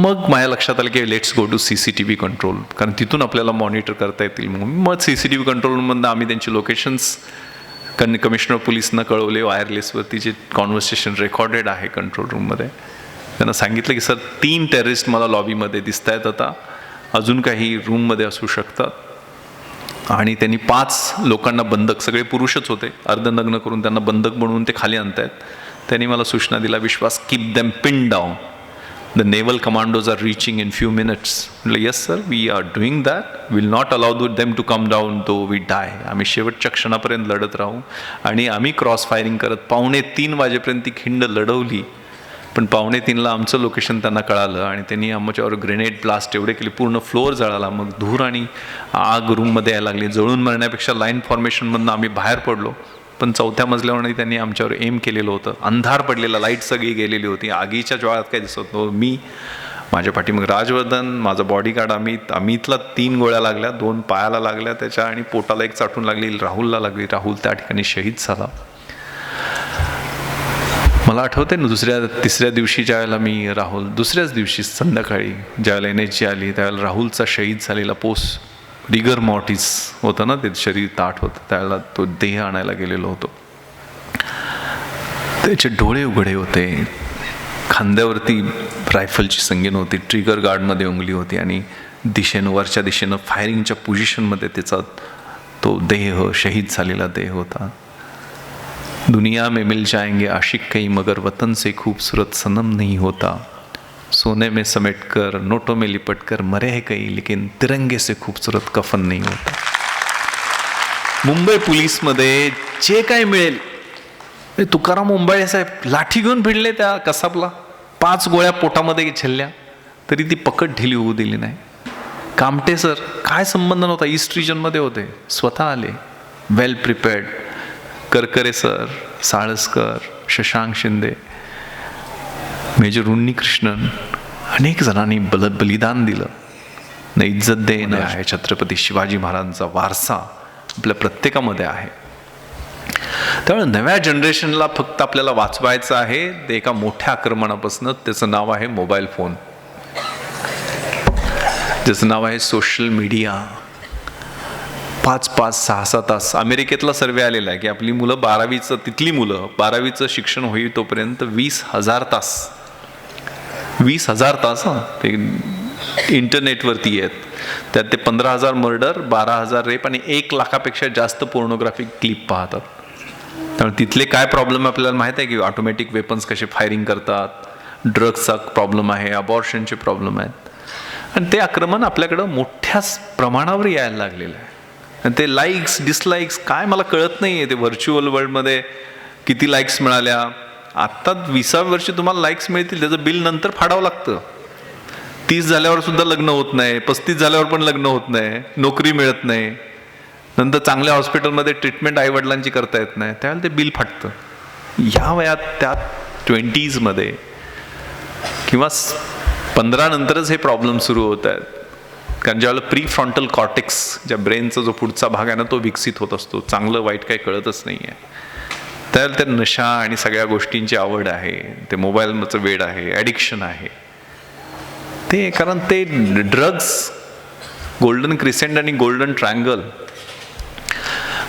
Speaker 1: मग माझ्या लक्षात आलं की let's go to CCTV control, कारण तिथून आपल्याला मॉनिटर करता येतील. मग CCTV कंट्रोलमधनं आम्ही त्यांची लोकेशन्स कमिशनर पोलिसनं कळवले. वायरलेसवरती जे कॉन्व्हर्सेशन रेकॉर्डेड आहे कंट्रोल रूममध्ये. त्यांना सांगितलं की सर 3 टेररिस्ट मला लॉबीमध्ये दिसत आहेत, आता अजून काही रूममध्ये असू शकतात. आणि त्यांनी 5 लोकांना बंधक, सगळे पुरुषच होते, अर्धनग्न करून त्यांना बंधक बनवून ते खाली आणतायत. त्यांनी मला सूचना दिला, Vishwas, keep them pin down, the naval commandos are reaching in few minutes. म्हटलं yes sir, we are doing that, will not allow them to come down though we die. आम्ही शेवटच्या क्षणापर्यंत लढत राहू. आणि आम्ही क्रॉस फायरिंग करत 2:45 वाजेपर्यंत ती खिंड लढवली. पण 2:45ला आमचं लोकेशन त्यांना कळालं आणि त्यांनी आमच्यावर ग्रेनेड ब्लास्ट एवढे केले, पूर्ण फ्लोअर जळाला. मग धूर आणि आग रूममध्ये यायला लागली. जळून मरण्यापेक्षा लाईन फॉर्मेशनमधनं आम्ही बाहेर पडलो. पण 4थ्या मजल्यावर त्यांनी आमच्यावर एम केलेलं होतं. अंधार पडलेला, लाईट सगळी गेलेली होती, आगीच्या ज्वाळात काही दिसत नव्हतं. मी, माझ्या पाठीमागे राजवर्धन, माझा बॉडीगार्ड अमितला 3 गोळ्या लागल्या, 2 पायाला लागल्या त्याच्या, आणि पोटाला 1 चाटून लागली, राहुलला लागली. राहुल त्या ठिकाणी शहीद झाला. मला आठवते ना, 3ऱ्या दिवशी ज्यावेळेला मी राहुल, दुसऱ्याच दिवशी संध्याकाळी ज्यावेळेला NHG आली, त्यावेळेला राहुलचा शहीद झालेला पोस्ट रिगर मॉर्टिस होतं ना, ते शरीर ताट होतं, त्यावेळेला तो देह आणायला गेलेलो होतो. त्याचे डोळे उघडे होते, खांद्यावरती रायफलची संगीन होती, ट्रिगर गार्डमध्ये उंगली होती, आणि वरच्या दिशेनं फायरिंगच्या पोझिशनमध्ये त्याचा तो देह, शहीद झालेला देह होता. दुनिया में मिल जाएंगे आशिक कई, मगर वतन से खूबसूरत सनम नहीं होता. सोने में समेट कर, नोटों में लिपट कर मरे है कई, लेकिन तिरंगे से खूबसूरत कफन नहीं होता. मुंबई पोलीसमध्ये जे काय मिळेल, तुकाराम मुंबई साहेब लाठी घेऊन भिडले त्या कसाबला, 5 गोळ्या पोटामध्ये झेलल्या, तरी ती पकड ढिली होऊ दिली नाही. कामटे सर, काय संबंध नव्हता, ईस्ट रिजनमध्ये होते, स्वतः आले, well prepared. Karkare sir, Salaskar, Shashank Shinde, major Unnikrishnan, अनेक जणांनी बलिदान दिलं. न इज्जत देणं आहे, छत्रपती शिवाजी महाराजांचा वारसा आपल्या प्रत्येकामध्ये आहे. त्यामुळे नव्या जनरेशनला फक्त आपल्याला वाचवायचं आहे ते एका मोठ्या आक्रमणापासून. त्याचं नाव आहे मोबाईल फोन, ज्याचं नाव आहे सोशल मीडिया. 5-5, 6-6 तास. अमेरिकेतला सर्वे आलेला आहे की आपली मुलं 12वीचं, तिथली मुलं 12वीचं शिक्षण होई तोपर्यंत 20,000 तास, 20,000 तास ते इंटरनेटवरती आहेत. त्यात ते 15,000 मर्डर, 12,000 रेप आणि 1 लाखापेक्षा जास्त पोर्नोग्राफिक क्लिप पाहतात. त्यामुळे तिथले काय प्रॉब्लेम आपल्याला माहीत आहे की ऑटोमॅटिक वेपन्स कसे फायरिंग करतात, ड्रग्सचा प्रॉब्लेम आहे, अबॉर्शनचे प्रॉब्लेम आहेत. आणि ते आक्रमण आपल्याकडं मोठ्या प्रमाणावर यायला लागलेलं आहे. आणि ते लाईक्स, डिसलाईक्स काय मला कळत नाही आहे. ते व्हर्च्युअल वर्ल्डमध्ये किती लाईक्स मिळाल्या, आत्ता 20व्या वर्षी तुम्हाला लाईक्स मिळतील, त्याचं बिल नंतर फाडावं लागतं. 30 झाल्यावर सुद्धा लग्न होत नाही, 35 झाल्यावर पण लग्न होत नाही, नोकरी मिळत नाही, नंतर चांगल्या हॉस्पिटलमध्ये ट्रीटमेंट आईवडिलांची करता येत नाही, त्यावेळेला ते बिल फाटतं. ह्या वयात, त्यात 20sमध्ये किंवा 15 नंतरच हे प्रॉब्लेम सुरू होत आहेत. कारण ज्यावेळेला प्री फ्रंटल कॉर्टेक्स, ज्या ब्रेनचा जो पुढचा भाग आहे ना, तो विकसित होत असतो, चांगलं वाईट काही कळतच नाही आहे. त्यावेळेला ते नशा आणि सगळ्या गोष्टींची आवड आहे, ते मोबाईलचं वेड आहे, ॲडिक्शन आहे ते. कारण ते ड्रग्स, गोल्डन क्रिसेंट आणि गोल्डन ट्रायंगल.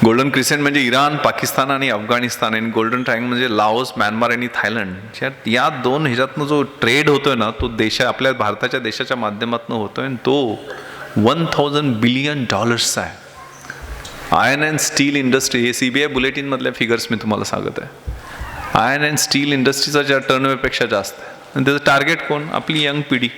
Speaker 1: गोल्डन क्रिसेंट म्हणजे इराण, पाकिस्तान आणि अफगाणिस्तान, आणि गोल्डन ट्रायंगल म्हणजे लाओस, म्यानमार आणि थायलंड. या 2 ह्याच्यातनं जो ट्रेड होतोय ना, तो आपल्या भारताच्या देशाच्या माध्यमातून होतोय, आणि तो $1,000 बिलियन आहे. आयर्न अँड स्टील इंडस्ट्री, हे CBI बुलेटिनमधल्या फिगर्स मी तुम्हाला सांगत आहे. आयर्न अँड स्टील इंडस्ट्रीचा ज्या टर्नओव्हरपेक्षा जास्त आहे. आणि त्याचं टार्गेट कोण? आपली यंग पिढी.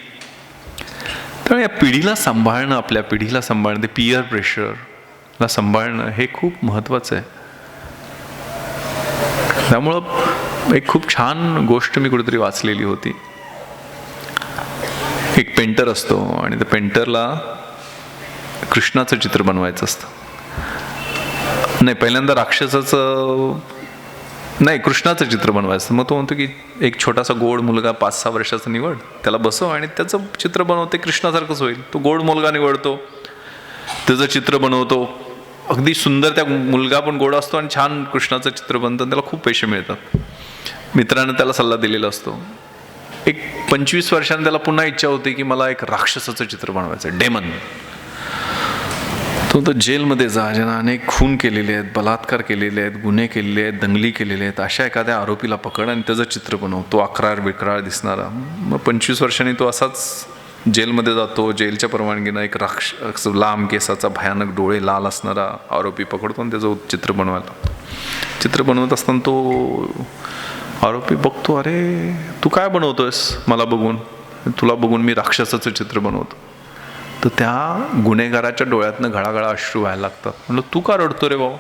Speaker 1: तर या पिढीला सांभाळणं, आपल्या पिढीला सांभाळणं, ते पियर प्रेशरला सांभाळणं हे खूप महत्त्वाचं आहे. त्यामुळं एक खूप छान गोष्ट मी कुठेतरी वाचलेली होती. एक पेंटर असतो आणि त्या पेंटरला कृष्णाचं चित्र बनवायचं असतं. नाही, पहिल्यांदा राक्षसाचं नाही, कृष्णाचं चित्र बनवायचं. मग तो म्हणतो की एक छोटासा गोड मुलगा 5-6 वर्षाचा निवड, त्याला बसव आणि त्याचं चित्र बनवते कृष्णासारखंच होईल. तो गोड मुलगा निवडतो, त्याचं चित्र बनवतो, अगदी सुंदर. त्या मुलगा पण गोड असतो आणि छान कृष्णाचं चित्र बनतं, त्याला खूप पैसे मिळतात. मित्रानं त्याला सल्ला दिलेला असतो. एक 25 वर्षांनी त्याला पुन्हा इच्छा होती की मला एक राक्षसाचं चित्र बनवायचं, डेमन. तो जेलमध्ये जा, ज्यानं अनेक खून केलेले आहेत, बलात्कार केलेले आहेत, गुन्हे केलेले आहेत, दंगली केलेले आहेत, अशा एखाद्या आरोपीला पकड आणि त्याचं चित्र बनव, तो अक्राळ बिक्राळ दिसणारा. मग 25 वर्षांनी तो असाच जेलमध्ये जातो. जेलच्या परवानगीनं एक राक्षस, लांब केसाचा, भयानक डोळे लाल असणारा आरोपी पकडतो आणि त्याचं चित्र बनवायला. चित्र बनवत असताना तो आरोपी बघतो, अरे तू काय बनवतोयस मला बघून? तुला बघून मी राक्षसाचं चित्र बनवतो. तर त्या गुन्हेगाराच्या डोळ्यातनं घळाघळा अश्रू व्हायला लागतात. म्हणलं, तू का रडतो रे भाऊ?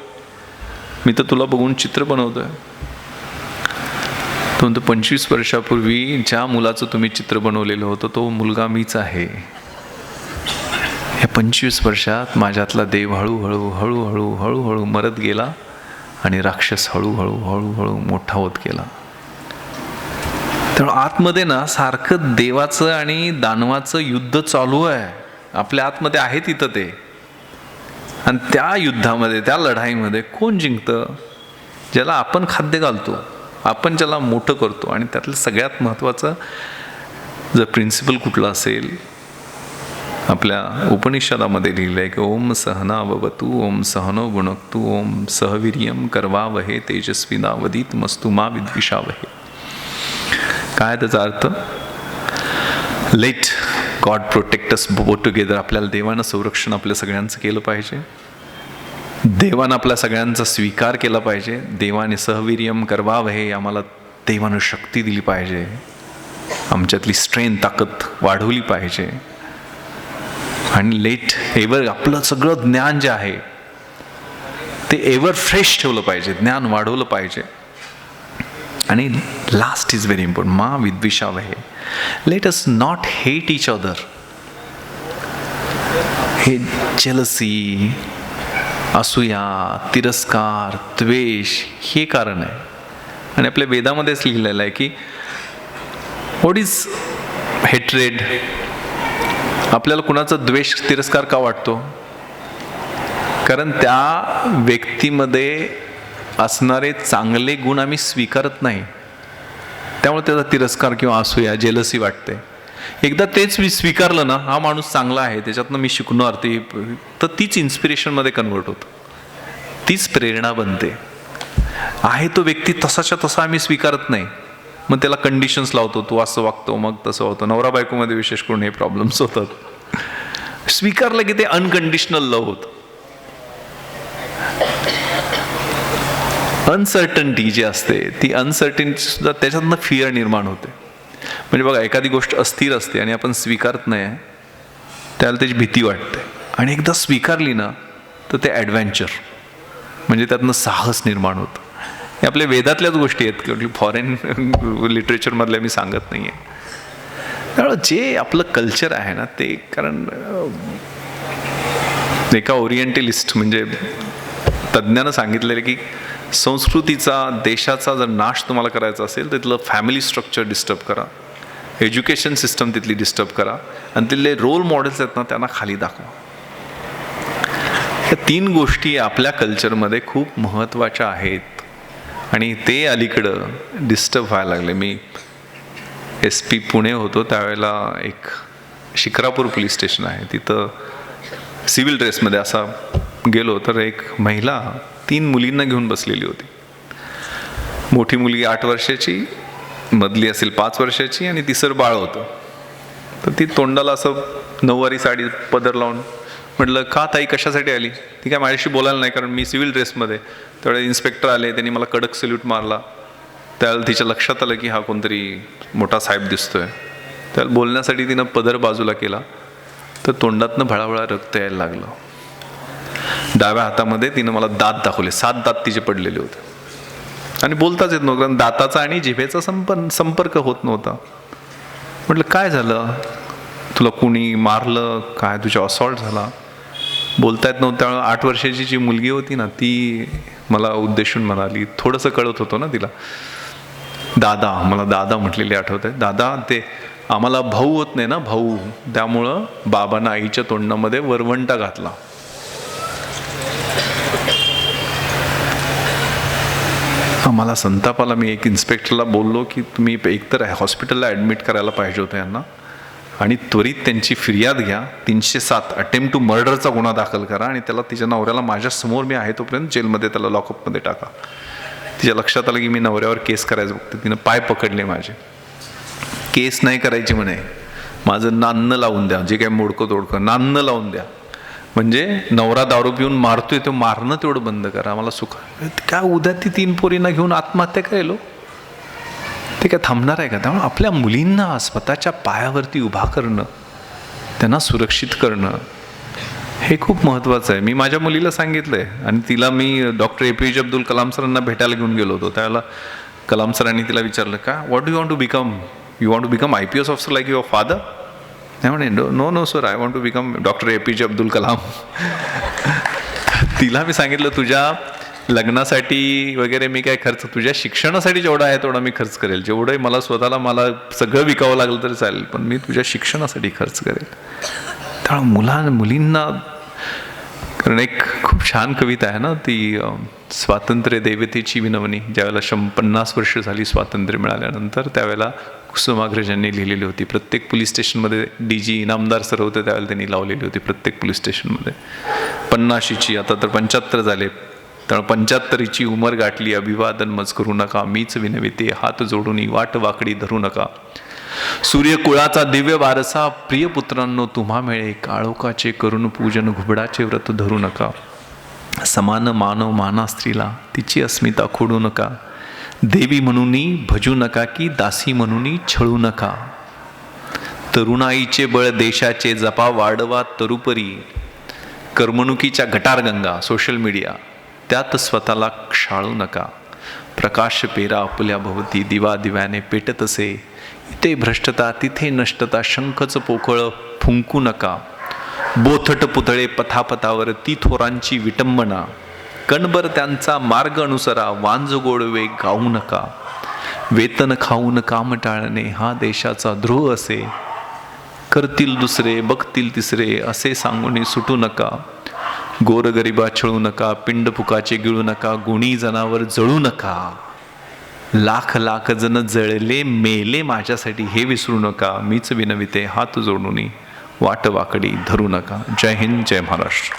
Speaker 1: मी तर तुला बघून चित्र बनवतोय. तो म्हणतो, 25 वर्षापूर्वी ज्या मुलाचं तुम्ही चित्र बनवलेलं होतं तो मुलगा मीच आहे. या 25 वर्षात माझ्यातला देव हळूहळू हळूहळू हळूहळू मरत गेला आणि राक्षस हळूहळू हळूहळू मोठा होत गेला. त्यामुळे आतमध्ये ना सारखं देवाचं आणि दानवाचं युद्ध चालू आहे. आपल्या आतमध्ये आहे तिथं ते. आणि त्या युद्धामध्ये, त्या लढाईमध्ये कोण जिंकतं? ज्याला आपण खाद्य घालतो, आपण ज्याला मोठं करतो. आणि त्यातलं सगळ्यात महत्त्वाचं जर प्रिन्सिपल कुठलं असेल, आपल्या उपनिषदामध्ये लिहिलं आहे की ओम सहना भवतु, ओम सहनो भुनक्तु, ओम सहवीर्यम करवावहे तेजस्विनावधीत मस्तु मा विद्विषावहे. काय त्याचा अर्थ? Let God protect us both together. आपल्याला देवानं संरक्षण आपल्या सगळ्यांचं केलं पाहिजे. देवानं आपल्या सगळ्यांचा स्वीकार केला पाहिजे. देवाने सहवीर्यम करवावहे, आम्हाला देवानं शक्ती दिली पाहिजे, आमच्यातली स्ट्रेंथ, ताकद वाढवली पाहिजे. आणि लेट एव्हर, आपलं सगळं ज्ञान जे आहे ते एव्हर फ्रेश ठेवलं पाहिजे, ज्ञान वाढवलं पाहिजे. आणि लास्ट इज व्हेरी इम्पॉर्टंट, मा विद्विषावहे. Let us not hate each other. हे जेलसी, असूया, तिरस्कार, द्वेष हे कारण आहे. आणि आपल्या वेदामध्येच लिहिलेलं आहे की व्हॉट इज हेट्रेड. आपल्याला कुणाचा द्वेष, तिरस्कार का वाटतो? कारण त्या व्यक्तीमध्ये असणारे चांगले गुण आम्ही स्वीकारत नाही, त्यामुळे त्याचा तिरस्कार किंवा असूया, जेलसी वाटते. एकदा तेच मी स्वीकारलं ना, हा माणूस चांगला आहे, त्याच्यातनं मी शिकणार, ते तर तीच इन्स्पिरेशनमध्ये कन्वर्ट होतं, तीच प्रेरणा बनते. आहे तो व्यक्ती तसाच्या तसा आम्ही स्वीकारत नाही, मग त्याला कंडिशन्स लावतो, तू असं वागतो, मग तसं होतं. नवरा बायकोमध्ये विशेष करून हे प्रॉब्लेम्स होतात. स्वीकारलं की ते अनकंडिशनल लव्ह होतं. अनसर्टन्टी जी असते, ती अनसर्टन्टी सुद्धा त्याच्यातनं फिअर निर्माण होते. म्हणजे बघा, एखादी गोष्ट अस्थिर असते आणि आपण स्वीकारत नाही, त्याला त्याची भीती वाटते. आणि एकदा स्वीकारली ना तर ते ॲडव्हेंचर, म्हणजे त्यातनं साहस निर्माण होतं. हे आपल्या वेदातल्याच गोष्टी आहेत, किंवा फॉरेन लिटरेचरमधल्या मी सांगत नाही आहे. त्यामुळे जे आपलं कल्चर आहे ना ते, कारण एका ओरिएंटलिस्ट म्हणजे तज्ज्ञानं सांगितलेलं की संस्कृतीचा, देशाचा जर नाश तुम्हाला करायचा असेल तर तिथलं फॅमिली स्ट्रक्चर डिस्टर्ब करा, एज्युकेशन सिस्टम तिथली डिस्टर्ब करा, आणि तिथले रोल मॉडेल्स आहेत ना त्यांना खाली दाखवा. या 3 गोष्टी आपल्या कल्चरमध्ये खूप महत्त्वाच्या आहेत आणि ते अलीकडं डिस्टर्ब व्हायला लागले. मी SP पुणे होतो त्यावेळेला एक शिक्रापूर पोलीस स्टेशन आहे, तिथं सिव्हिल ड्रेसमध्ये असा गेलो तर एक महिला 3 मुलींना घेऊन बसलेली होती. मोठी मुलगी 8 वर्षाची, मधली असेल 5 वर्षाची आणि तिसरं बाळ होतं. तर ती तोंडाला असं नऊवारी साडी पदर लावून, म्हटलं का ताई कशासाठी आली? ती काय माझ्याशी बोलायला नाही, कारण मी सिव्हिल ड्रेसमध्ये. त्यावेळेला इन्स्पेक्टर आले, त्यांनी मला कडक सल्यूट मारला. त्यावेळेला तिच्या लक्षात आलं की हा कोणतरी मोठा साहेब दिसतोय. त्याला बोलण्यासाठी तिनं पदर बाजूला केला तर तोंडातनं भळाभळा रक्त यायला लागलं. डाव्या हातामध्ये तिनं मला दात दाखवले, 7 दात तिचे पडलेले होते. आणि बोलताच येत नव्हतं, कारण दाताचा आणि जिभेचा संपर्क होत नव्हता. म्हटलं काय झालं, तुला कुणी मारलं काय, तुझ्या असॉल्ट झाला? बोलता येत नव्हतं. त्यामुळे 8 वर्षाची जी मुलगी होती ना, ती मला उद्देशून म्हणाली, थोडंसं कळत होतं ना तिला, दादा, मला दादा म्हटलेली आठवत आहे. दादा, ते आम्हाला भाऊ होत नाही ना, भाऊ, त्यामुळं बाबांना आईच्या तोंडामध्ये वरवंटा घातला. मला संतापाला मी एक इन्स्पेक्टरला बोललो की तुम्ही एकतर हॉस्पिटलला ॲडमिट करायला पाहिजे होतं यांना, आणि त्वरित त्यांची फिर्याद घ्या, 307 अटेम्प्ट टू मर्डरचा गुन्हा दाखल करा, आणि त्याला, तिच्या नवऱ्याला माझ्यासमोर मी आहे तोपर्यंत जेलमध्ये त्याला लॉकअपमध्ये टाका. तिच्या लक्षात आलं की मी नवऱ्यावर केस करायचं बघते. तिनं पाय पकडले माझे. केस नाही करायची म्हणे, माझं नान्न लावून द्या, जे काय मोडकं तोडकं नान्न लावून द्या, म्हणजे नवरा दारू पिऊन मारतोय तो मारणं तेवढं बंद करा, मला सुख. काय उद्या ती 3 पोरींना घेऊन आत्महत्या करेल, ते काय थांबणार आहे का? त्यामुळे आपल्या मुलींना स्वतःच्या पायावरती उभा करणं, त्यांना सुरक्षित करणं, हे खूप महत्त्वाचं आहे. मी माझ्या मुलीला सांगितलं आहे, आणि तिला मी डॉक्टर APJ अब्दुल कलाम सरांना भेटायला घेऊन गेलो होतो. त्यावेळेला कलाम सरांनी तिला विचारलं, का what do you want to become? You want to become IPS officer like your father? नाही म्हणे, no no sir, I want to become doctor APJ Abdul Kalam. तिला मी सांगितलं, तुझ्या लग्नासाठी वगैरे मी काय खर्च, तुझ्या शिक्षणासाठी जेवढा आहे तेवढा मी खर्च करेल, जेवढं मला स्वतःला मला सगळं विकावं लागलं तरी चालेल, पण मी तुझ्या शिक्षणासाठी खर्च करेल. त्यामुळे मुलींना, कारण एक खूप छान कविता आहे ना ती, स्वातंत्र्य देवतेची विनवणी, ज्यावेळेला 50 वर्ष झाली स्वातंत्र्य मिळाल्यानंतर, त्यावेळेला कुसुमाग्रजांनी लिहिलेली होती. प्रत्येक पोलीस स्टेशनमध्ये DG इनामदार सर होते, त्यावेळेला त्यांनी लावलेली होती प्रत्येक पोलीस स्टेशनमध्ये. 50ची, आता तर 75 झाले, त्यामुळे 75ची उमर गाठली, अभिवादन मज करू नका, मीच विनविते हात जोडून वाट वाकडी धरू नका. सूर्यकुळाचा दिव्य वारसा प्रिय पुत्रांनो तुम्हा मिळे, काळोखाचे करून पूजन घुबडाचे व्रत धरू नका. समान मानव माना स्त्रीला, तिची अस्मिता खोडू नका. देवी म्हणून भजू नका की दासी म्हणून छळू नका. तरुणाईचे बळ देशाचे जपा, वाढवा तरुपरी. करमणुकीच्या गटारगंगा सोशल मीडिया, त्यात स्वतःला क्षाळू नका. प्रकाश पेरा आपल्या भोवती, दिवा दिव्याने पेटत असे. इथे भ्रष्टता तिथे नष्टता, शंखच पोकळ फुंकू नका. बोथट पुतळे पथापथावर ती थोरांची विटंबना. कणभर त्यांचा मार्ग अनुसरा, वांज गोडवे गाऊ नका. वेतन खाऊन काम टाळणे हा देशाचा द्रोह असे. करतील दुसरे बघतील तिसरे असे सांगून सुटू नका. गोरगरिबा छळू नका, पिंड फुकाचे गिळू नका. गुणी जनावर जळू नका. लाख लाख जण जळले मेले माझ्यासाठी हे विसरू नका. मीच विनविते हात जोडून वाट वाकडी धरू नका. जय हिंद, जय महाराष्ट्र.